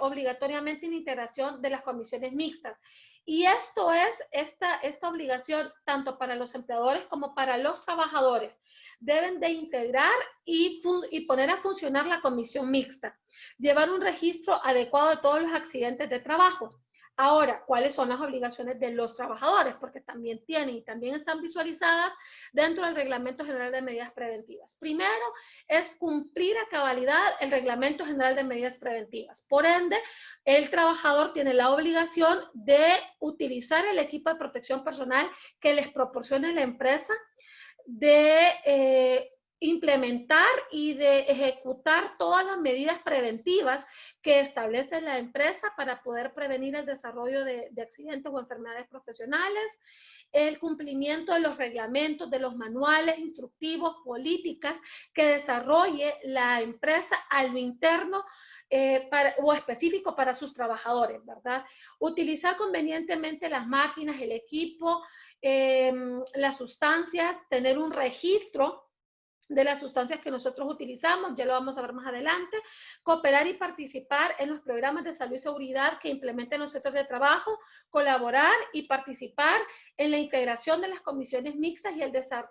obligatoriamente en integración de las comisiones mixtas. Y esto es esta obligación tanto para los empleadores como para los trabajadores. Deben de integrar y poner a funcionar la comisión mixta. Llevar un registro adecuado de todos los accidentes de trabajo. Ahora, ¿cuáles son las obligaciones de los trabajadores? Porque también tienen y también están visualizadas dentro del Reglamento General de Medidas Preventivas. Primero, es cumplir a cabalidad el Reglamento General de Medidas Preventivas. Por ende, el trabajador tiene la obligación de utilizar el equipo de protección personal que les proporcione la empresa, de implementar y de ejecutar todas las medidas preventivas que establece la empresa para poder prevenir el desarrollo de accidentes o enfermedades profesionales, el cumplimiento de los reglamentos, de los manuales instructivos, políticas que desarrolle la empresa a lo interno o específico para sus trabajadores, ¿verdad? Utilizar convenientemente las máquinas, el equipo, las sustancias, tener un registro de las sustancias que nosotros utilizamos, ya lo vamos a ver más adelante, cooperar y participar en los programas de salud y seguridad que implementen los centros de trabajo, colaborar y participar en la integración de las comisiones mixtas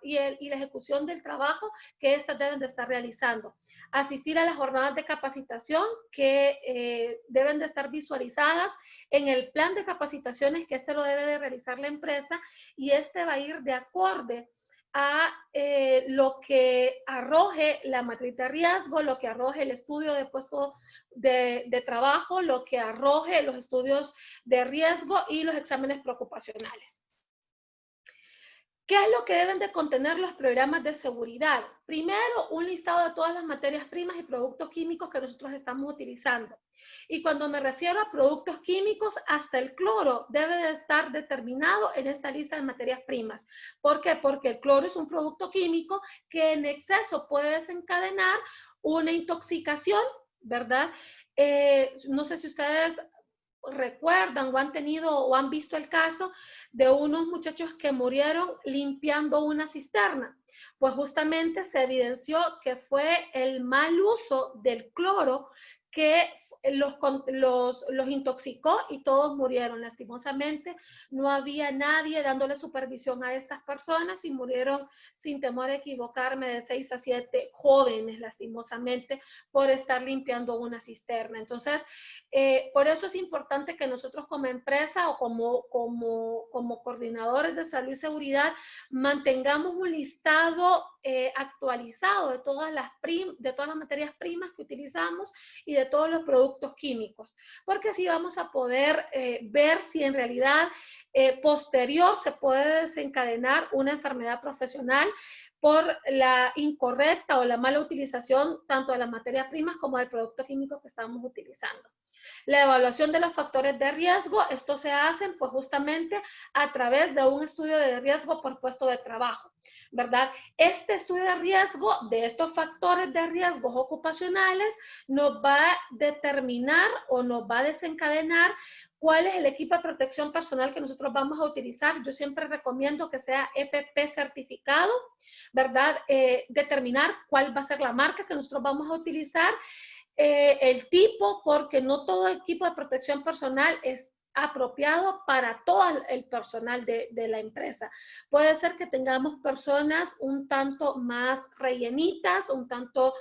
y la ejecución del trabajo que éstas deben de estar realizando. Asistir a las jornadas de capacitación que deben de estar visualizadas en el plan de capacitaciones que lo debe de realizar la empresa, y va a ir de acorde a lo que arroje la matriz de riesgo, lo que arroje el estudio de puesto de trabajo, lo que arroje los estudios de riesgo y los exámenes preocupacionales. ¿Qué es lo que deben de contener los programas de seguridad? Primero, un listado de todas las materias primas y productos químicos que nosotros estamos utilizando. Y cuando me refiero a productos químicos, hasta el cloro debe de estar determinado en esta lista de materias primas. ¿Por qué? Porque el cloro es un producto químico que en exceso puede desencadenar una intoxicación, ¿verdad? No sé si ustedes recuerdan o han tenido o han visto el caso de unos muchachos que murieron limpiando una cisterna. Pues justamente se evidenció que fue el mal uso del cloro que los intoxicó y todos murieron. Lastimosamente, no había nadie dándole supervisión a estas personas y murieron, sin temor a equivocarme, de 6 a 7 jóvenes, lastimosamente, por estar limpiando una cisterna. Entonces, por eso es importante que nosotros como empresa o como coordinadores de salud y seguridad mantengamos un listado actualizado de todas las materias primas que utilizamos y de todos los productos químicos, porque así vamos a poder ver si en realidad posterior se puede desencadenar una enfermedad profesional por la incorrecta o la mala utilización tanto de las materias primas como del producto químico que estamos utilizando. La evaluación de los factores de riesgo, esto se hace pues justamente a través de un estudio de riesgo por puesto de trabajo, ¿verdad? Este estudio de riesgo de estos factores de riesgo ocupacionales nos va a determinar o nos va a desencadenar cuál es el equipo de protección personal que nosotros vamos a utilizar. Yo siempre recomiendo que sea EPP certificado, ¿verdad? Determinar cuál va a ser la marca que nosotros vamos a utilizar, el tipo, porque no todo equipo de protección personal es apropiado para todo el personal de la empresa. Puede ser que tengamos personas un tanto más rellenitas, un tanto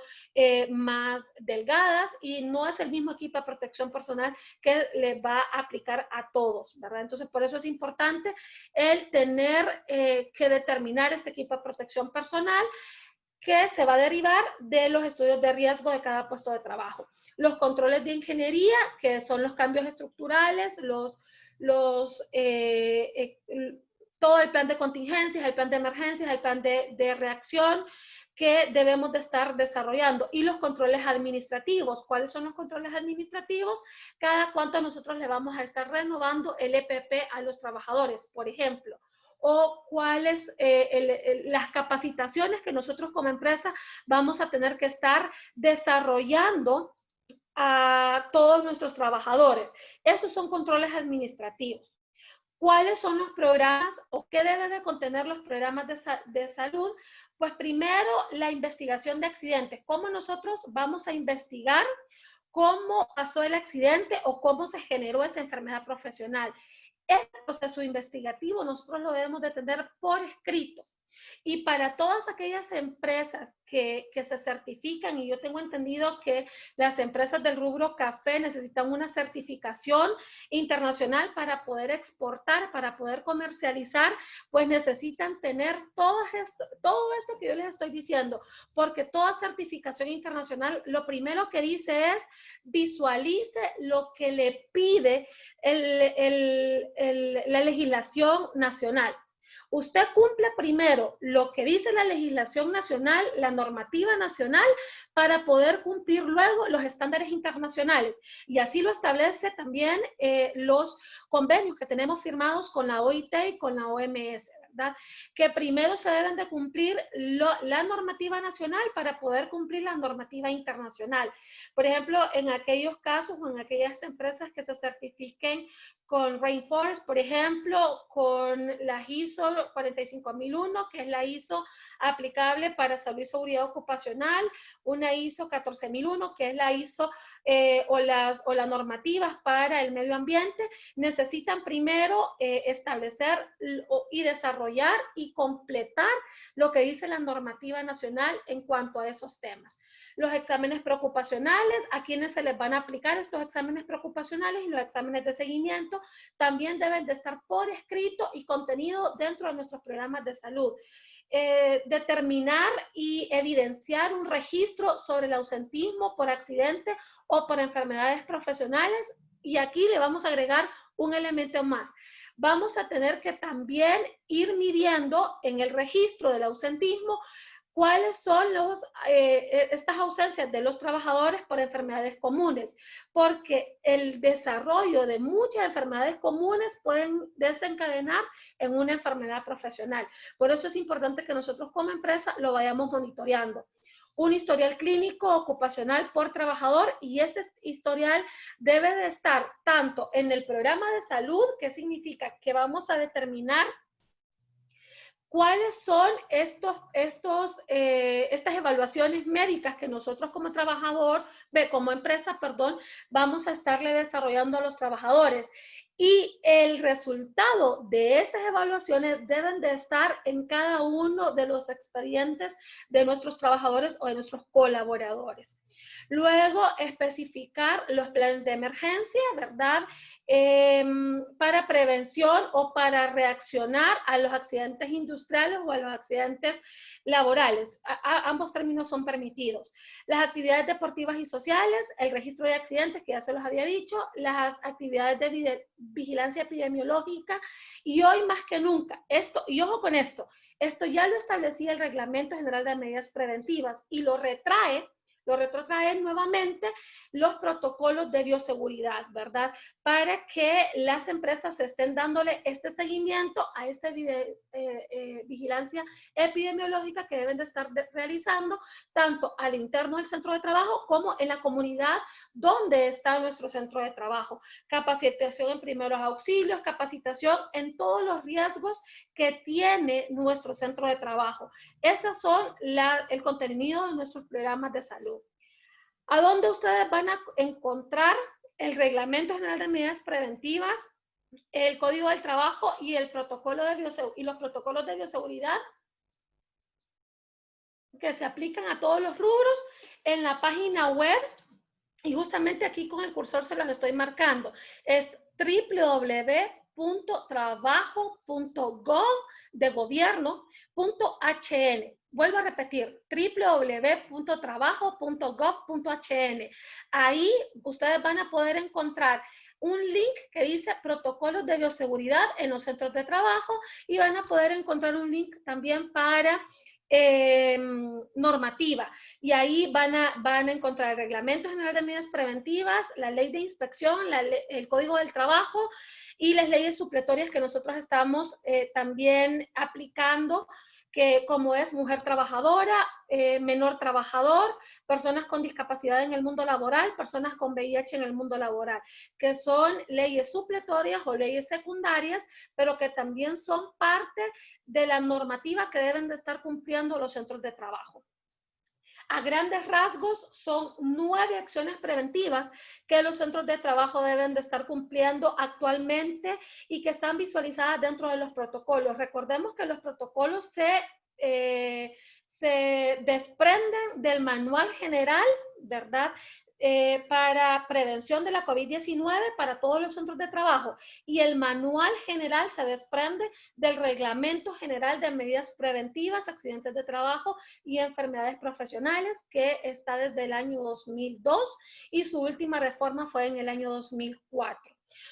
más delgadas, y no es el mismo equipo de protección personal que le va a aplicar a todos, ¿verdad? Entonces, por eso es importante el tener que determinar este equipo de protección personal, que se va a derivar de los estudios de riesgo de cada puesto de trabajo. Los controles de ingeniería, que son los cambios estructurales, todo el plan de contingencias, el plan de emergencias, el plan de reacción que debemos de estar desarrollando. Y los controles administrativos. ¿Cuáles son los controles administrativos? Cada cuánto nosotros le vamos a estar renovando el EPP a los trabajadores, por ejemplo, o cuáles las capacitaciones que nosotros como empresa vamos a tener que estar desarrollando a todos nuestros trabajadores. Esos son controles administrativos. ¿Cuáles son los programas o qué deben de contener los programas de salud? Pues primero, la investigación de accidentes. ¿Cómo nosotros vamos a investigar cómo pasó el accidente o cómo se generó esa enfermedad profesional? Este proceso investigativo nosotros lo debemos de tener por escrito. Y para todas aquellas empresas que se certifican, y yo tengo entendido que las empresas del rubro café necesitan una certificación internacional para poder exportar, para poder comercializar, pues necesitan tener todo esto que yo les estoy diciendo, porque toda certificación internacional lo primero que dice es visualice lo que le pide la legislación nacional. Usted cumple primero lo que dice la legislación nacional, la normativa nacional, para poder cumplir luego los estándares internacionales. Y así lo establece también los convenios que tenemos firmados con la OIT y con la OMS. ¿verdad? Que primero se deben de cumplir la normativa nacional para poder cumplir la normativa internacional. Por ejemplo, en aquellos casos o en aquellas empresas que se certifiquen con Rainforest, por ejemplo, con la ISO 45001, que es la ISO aplicable para salud y seguridad ocupacional, una ISO 14001, que es la ISO o las normativas para el medio ambiente, necesitan primero establecer y desarrollar y completar lo que dice la normativa nacional en cuanto a esos temas. Los exámenes preocupacionales, a quienes se les van a aplicar estos exámenes preocupacionales y los exámenes de seguimiento, también deben de estar por escrito y contenido dentro de nuestros programas de salud. Determinar y evidenciar un registro sobre el ausentismo por accidente o por enfermedades profesionales, y aquí le vamos a agregar un elemento más. Vamos a tener que también ir midiendo en el registro del ausentismo cuáles son estas ausencias de los trabajadores por enfermedades comunes, porque el desarrollo de muchas enfermedades comunes pueden desencadenar en una enfermedad profesional. Por eso es importante que nosotros como empresa lo vayamos monitoreando. Un historial clínico ocupacional por trabajador, y este historial debe de estar tanto en el programa de salud, que significa que vamos a determinar cuáles son estas evaluaciones médicas que nosotros como como empresa, vamos a estarle desarrollando a los trabajadores. Y el resultado de estas evaluaciones deben de estar en cada uno de los expedientes de nuestros trabajadores o de nuestros colaboradores. Luego, especificar los planes de emergencia, ¿verdad? Para prevención o para reaccionar a los accidentes industriales o a los accidentes laborales. Ambos términos son permitidos. Las actividades deportivas y sociales, el registro de accidentes, que ya se los había dicho, las actividades de vigilancia epidemiológica, y hoy más que nunca, y ojo con esto ya lo establecía el Reglamento General de Medidas Preventivas y lo retrotrae nuevamente los protocolos de bioseguridad, ¿verdad? Para que las empresas estén dándole este seguimiento a esta vigilancia epidemiológica que deben de estar realizando tanto al interno del centro de trabajo como en la comunidad donde está nuestro centro de trabajo. Capacitación en primeros auxilios, capacitación en todos los riesgos que tiene nuestro centro de trabajo. Estos son el contenido de nuestros programas de salud. ¿A dónde ustedes van a encontrar el Reglamento General de Medidas Preventivas, el Código del Trabajo y los protocolos de bioseguridad que se aplican a todos los rubros? En la página web, y justamente aquí con el cursor se los estoy marcando, es www.trabajo.gov.hn. Vuelvo a repetir, www.trabajo.gov.hn. Ahí ustedes van a poder encontrar un link que dice protocolos de bioseguridad en los centros de trabajo, y van a poder encontrar un link también para normativa, y ahí van a encontrar el Reglamento General de Medidas Preventivas, la Ley de Inspección, el Código del Trabajo y las leyes supletorias que nosotros estamos también aplicando, que como es mujer trabajadora, menor trabajador, personas con discapacidad en el mundo laboral, personas con VIH en el mundo laboral, que son leyes supletorias o leyes secundarias, pero que también son parte de la normativa que deben de estar cumpliendo los centros de trabajo. A grandes rasgos, son 9 acciones preventivas que los centros de trabajo deben de estar cumpliendo actualmente y que están visualizadas dentro de los protocolos. Recordemos que los protocolos se desprenden del manual general, ¿verdad? Para prevención de la COVID-19 para todos los centros de trabajo, y el manual general se desprende del Reglamento General de Medidas Preventivas, Accidentes de Trabajo y Enfermedades Profesionales, que está desde el año 2002 y su última reforma fue en el año 2004.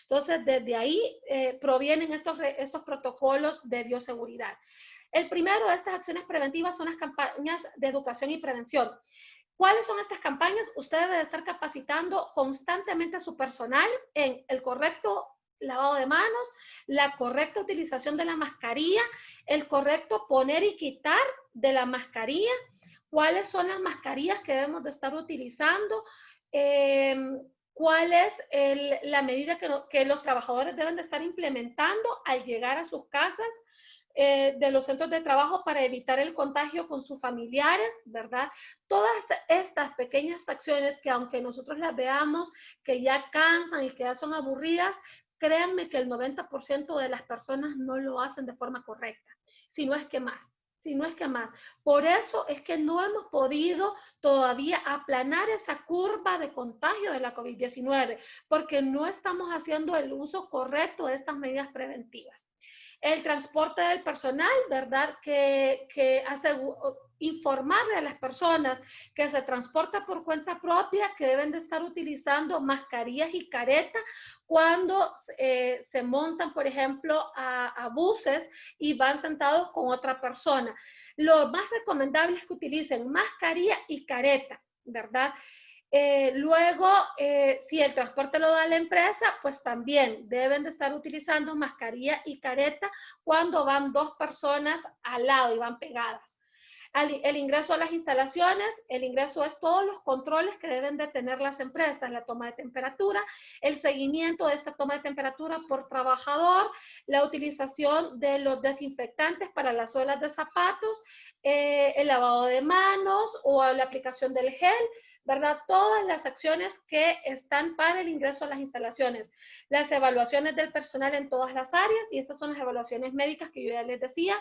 Entonces, desde ahí provienen estos protocolos de bioseguridad. El primero de estas acciones preventivas son las campañas de educación y prevención. ¿Cuáles son estas campañas? Usted debe estar capacitando constantemente a su personal en el correcto lavado de manos, la correcta utilización de la mascarilla, el correcto poner y quitar de la mascarilla, cuáles son las mascarillas que debemos de estar utilizando, cuál es la medida que los trabajadores deben de estar implementando al llegar a sus casas, de los centros de trabajo para evitar el contagio con sus familiares, ¿verdad? Todas estas pequeñas acciones que aunque nosotros las veamos que ya cansan y que ya son aburridas, créanme que el 90% de las personas no lo hacen de forma correcta, si no es que más. Si no es que más. Por eso es que no hemos podido todavía aplanar esa curva de contagio de la COVID-19, porque no estamos haciendo el uso correcto de estas medidas preventivas. El transporte del personal, ¿verdad? Que hace informarle a las personas que se transporta por cuenta propia, que deben de estar utilizando mascarillas y caretas cuando se montan, por ejemplo, a buses y van sentados con otra persona. Lo más recomendable es que utilicen mascarilla y careta, ¿verdad? Luego, si el transporte lo da la empresa, pues también deben de estar utilizando mascarilla y careta cuando van dos personas al lado y van pegadas. El ingreso a las instalaciones, el ingreso es todos los controles que deben de tener las empresas, la toma de temperatura, el seguimiento de esta toma de temperatura por trabajador, la utilización de los desinfectantes para las suelas de zapatos, el lavado de manos o la aplicación del gel, ¿verdad? Todas las acciones que están para el ingreso a las instalaciones. Las evaluaciones del personal en todas las áreas, y estas son las evaluaciones médicas que yo ya les decía.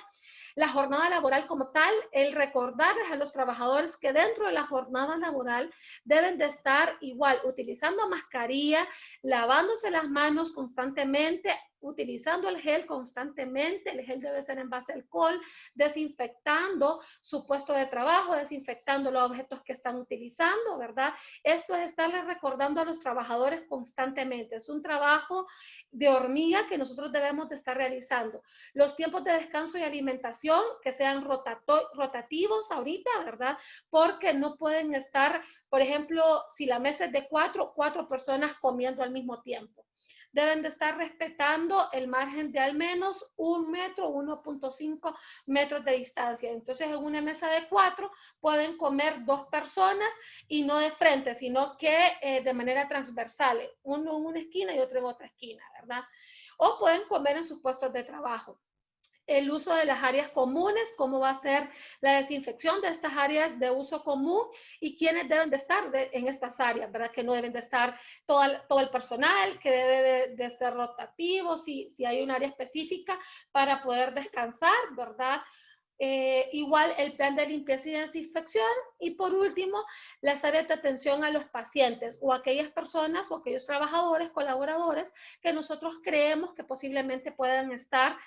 La jornada laboral como tal, el recordarles a los trabajadores que dentro de la jornada laboral deben de estar igual utilizando mascarilla, lavándose las manos constantemente, utilizando el gel constantemente. El gel debe ser en base a alcohol, desinfectando su puesto de trabajo, desinfectando los objetos que están utilizando, ¿verdad? Esto es estarles recordando a los trabajadores constantemente. Es un trabajo de hormiga que nosotros debemos de estar realizando. Los tiempos de descanso y alimentación que sean rotativos ahorita, ¿verdad? Porque no pueden estar, por ejemplo, si la mesa es de cuatro personas comiendo al mismo tiempo. Deben de estar respetando el margen de al menos 1 metro, 1.5 metros de distancia. Entonces, en una mesa de 4 pueden comer 2 personas y no de frente, sino que de manera transversal, uno en una esquina y otro en otra esquina, ¿verdad? O pueden comer en sus puestos de trabajo. El uso de las áreas comunes, cómo va a ser la desinfección de estas áreas de uso común y quiénes deben de estar en estas áreas, ¿verdad? Que no deben de estar todo el personal, que debe de ser rotativo, si hay un área específica para poder descansar, ¿verdad? Igual el plan de limpieza y desinfección, y por último las áreas de atención a los pacientes o aquellas personas o aquellos trabajadores, colaboradores que nosotros creemos que posiblemente puedan estar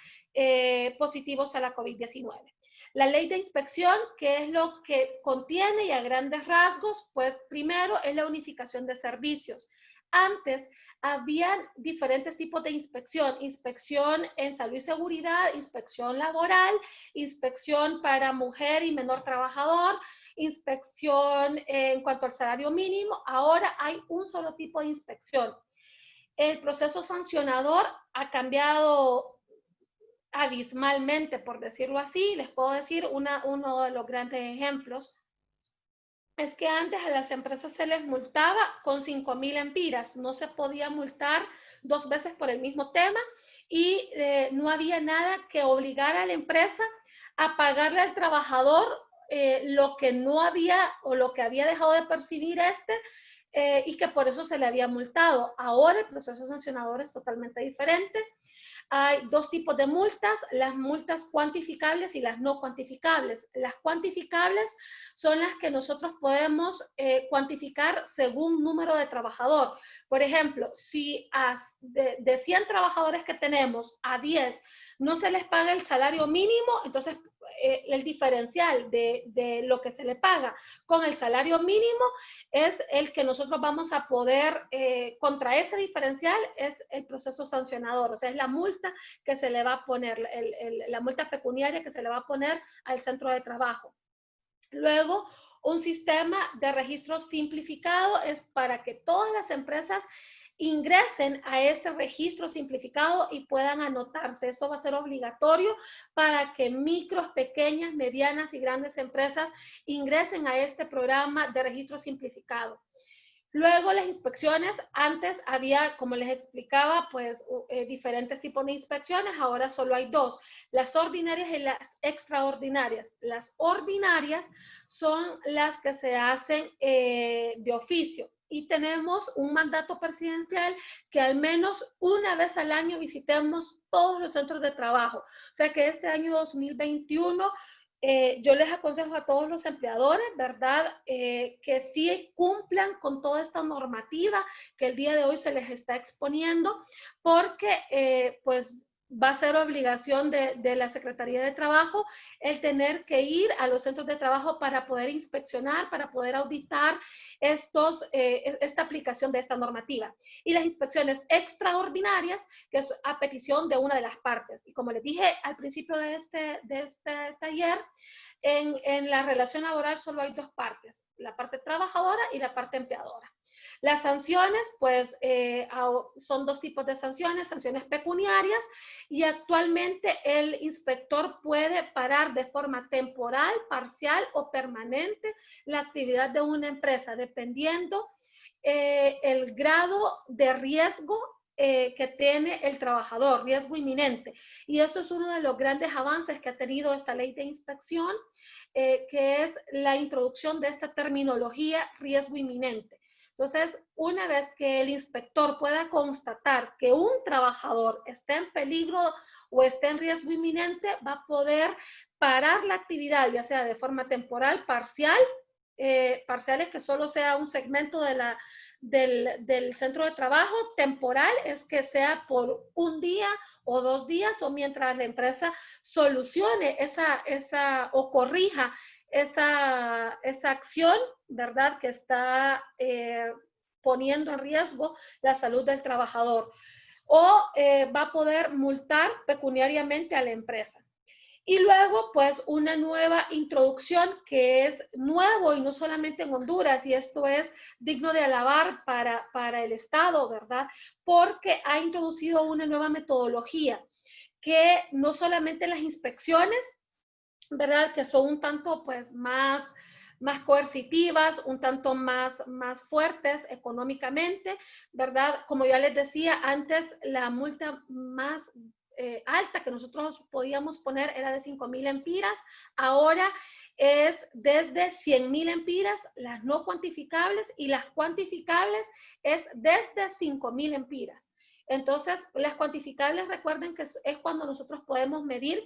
positivos a la COVID-19. La ley de inspección, ¿qué es lo que contiene? Y a grandes rasgos, pues primero es la unificación de servicios. Antes habían diferentes tipos de inspección: inspección en salud y seguridad, inspección laboral, inspección para mujer y menor trabajador, inspección en cuanto al salario mínimo. Ahora hay un solo tipo de inspección. El proceso sancionador ha cambiado abismalmente, por decirlo así. Les puedo decir uno de los grandes ejemplos. Es que antes a las empresas se les multaba con 5,000 empiras, no se podía multar 2 veces por el mismo tema, y no había nada que obligara a la empresa a pagarle al trabajador lo que no había o lo que había dejado de percibir y que por eso se le había multado. Ahora el proceso sancionador es totalmente diferente. Hay 2 tipos de multas: las multas cuantificables y las no cuantificables. Las cuantificables son las que nosotros podemos cuantificar según número de trabajador. Por ejemplo, si de 100 trabajadores que tenemos, a 10 no se les paga el salario mínimo, entonces el diferencial de lo que se le paga con el salario mínimo es el que nosotros vamos a poder, contra ese diferencial es el proceso sancionador, o sea, es la multa que se le va a poner, la multa pecuniaria que se le va a poner al centro de trabajo. Luego, un sistema de registro simplificado es para que todas las empresas ingresen a este registro simplificado y puedan anotarse. Esto va a ser obligatorio para que micros, pequeñas, medianas y grandes empresas ingresen a este programa de registro simplificado. Luego las inspecciones, antes había, como les explicaba, pues diferentes tipos de inspecciones, ahora solo hay dos, las ordinarias y las extraordinarias. Las ordinarias son las que se hacen de oficio y tenemos un mandato presidencial que al menos una vez al año visitemos todos los centros de trabajo. O sea que este año 2021 yo les aconsejo a todos los empleadores, ¿verdad? Que sí cumplan con toda esta normativa que el día de hoy se les está exponiendo, porque pues va a ser obligación de la Secretaría de Trabajo el tener que ir a los centros de trabajo para poder inspeccionar, para poder auditar esta aplicación de esta normativa. Y las inspecciones extraordinarias, que es a petición de una de las partes. Y como les dije al principio de este taller, en la relación laboral solo hay dos partes, la parte trabajadora y la parte empleadora. Las sanciones, pues, son dos tipos de sanciones, sanciones pecuniarias, y actualmente el inspector puede parar de forma temporal, parcial o permanente la actividad de una empresa, dependiendo el grado de riesgo que tiene el trabajador, riesgo inminente. Y eso es uno de los grandes avances que ha tenido esta ley de inspección, que es la introducción de esta terminología riesgo inminente. Entonces, una vez que el inspector pueda constatar que un trabajador está en peligro o está en riesgo inminente, va a poder parar la actividad, ya sea de forma temporal, parcial, parciales que solo sea un segmento del centro de trabajo, temporal es que sea por un día o 2 días o mientras la empresa solucione o corrija esa acción, ¿verdad? Que está poniendo en riesgo la salud del trabajador. O va a poder multar pecuniariamente a la empresa. Y luego, pues, una nueva introducción que es nuevo y no solamente en Honduras, y esto es digno de alabar para el Estado, ¿verdad? Porque ha introducido una nueva metodología que no solamente las inspecciones, ¿verdad? Que son un tanto, pues, más coercitivas, un tanto más fuertes económicamente, ¿verdad? Como ya les decía, antes la multa más alta que nosotros podíamos poner era de 5,000 empiras, ahora es desde 100,000 empiras, las no cuantificables, y las cuantificables es desde 5,000 empiras. Entonces, las cuantificables, recuerden que es cuando nosotros podemos medir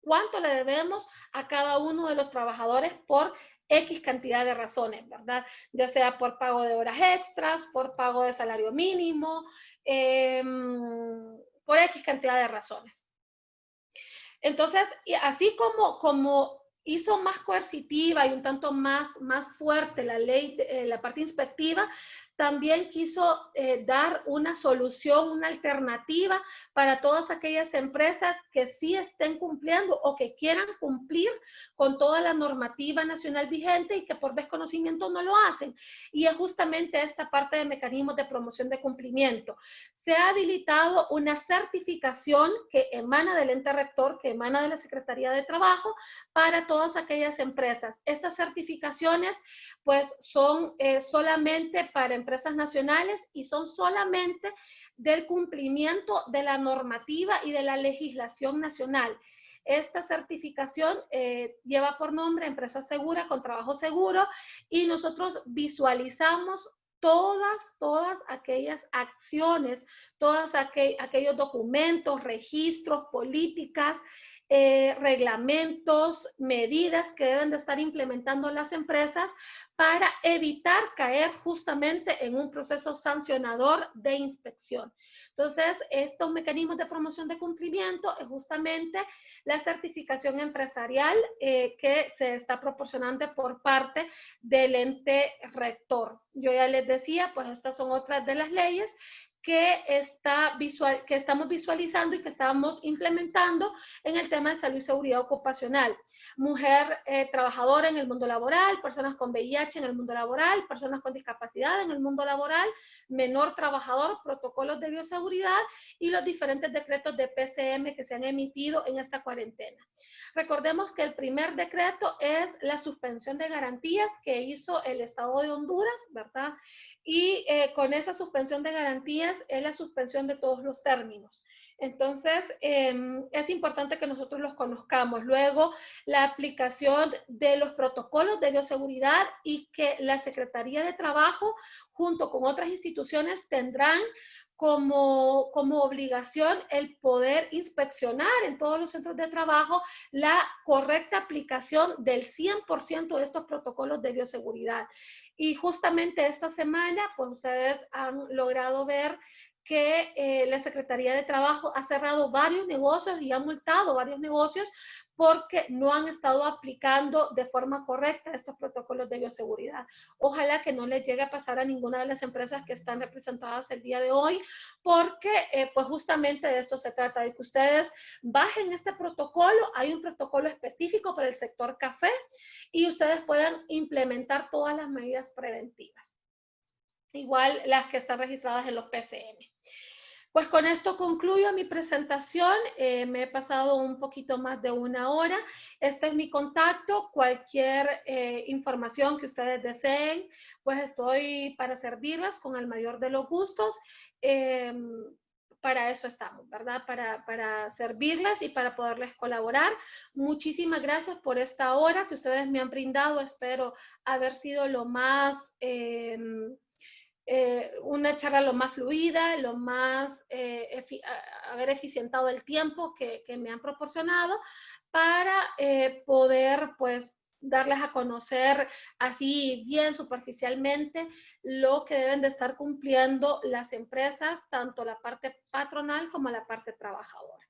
cuánto le debemos a cada uno de los trabajadores por X cantidad de razones, ¿verdad? Ya sea por pago de horas extras, por pago de salario mínimo, por X cantidad de razones. Entonces, así como hizo más coercitiva y un tanto más fuerte la ley, la parte inspectiva, también quiso dar una solución, una alternativa para todas aquellas empresas que sí estén cumpliendo o que quieran cumplir con toda la normativa nacional vigente y que por desconocimiento no lo hacen. Y es justamente esta parte de mecanismos de promoción de cumplimiento. Se ha habilitado una certificación que emana del ente rector, que emana de la Secretaría de Trabajo, para todas aquellas empresas. Estas certificaciones, pues, son solamente para empresas nacionales y son solamente del cumplimiento de la normativa y de la legislación nacional. Esta certificación lleva por nombre Empresa Segura con Trabajo Seguro, y nosotros visualizamos todas aquellas acciones, todos aquellos documentos, registros, políticas, reglamentos, medidas que deben de estar implementando las empresas para evitar caer justamente en un proceso sancionador de inspección. Entonces, estos mecanismos de promoción de cumplimiento es justamente la certificación empresarial que se está proporcionando por parte del ente rector. Yo ya les decía, pues estas son otras de las leyes que estamos visualizando y que estamos implementando en el tema de salud y seguridad ocupacional. Mujer trabajadora en el mundo laboral, personas con VIH en el mundo laboral, personas con discapacidad en el mundo laboral, menor trabajador, protocolos de bioseguridad y los diferentes decretos de PCM que se han emitido en esta cuarentena. Recordemos que el primer decreto es la suspensión de garantías que hizo el Estado de Honduras, ¿verdad? Y con esa suspensión de garantías es la suspensión de todos los términos. Entonces, es importante que nosotros los conozcamos. Luego, la aplicación de los protocolos de bioseguridad y que la Secretaría de Trabajo, junto con otras instituciones, tendrán como obligación el poder inspeccionar en todos los centros de trabajo la correcta aplicación del 100% de estos protocolos de bioseguridad. Y justamente esta semana, pues ustedes han logrado ver que la Secretaría de Trabajo ha cerrado varios negocios y ha multado varios negocios porque no han estado aplicando de forma correcta estos protocolos de bioseguridad. Ojalá que no les llegue a pasar a ninguna de las empresas que están representadas el día de hoy, porque pues justamente de esto se trata, de que ustedes bajen este protocolo. Hay un protocolo específico para el sector café y ustedes puedan implementar todas las medidas preventivas, igual las que están registradas en los PCM. Pues con esto concluyo mi presentación. Me he pasado un poquito más de una hora. Este es mi contacto. Cualquier información que ustedes deseen, pues estoy para servirlas con el mayor de los gustos. Para eso estamos, ¿verdad? Para servirles y para poderles colaborar. Muchísimas gracias por esta hora que ustedes me han brindado. Espero haber sido lo más... una charla lo más fluida, lo más haber eficientado el tiempo que me han proporcionado para poder pues darles a conocer así bien superficialmente lo que deben de estar cumpliendo las empresas, tanto la parte patronal como la parte trabajadora.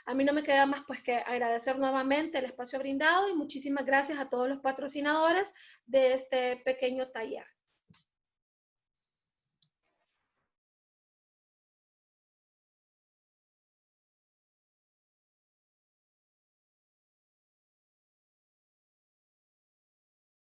A mí no me queda más pues que agradecer nuevamente el espacio brindado y muchísimas gracias a todos los patrocinadores de este pequeño taller.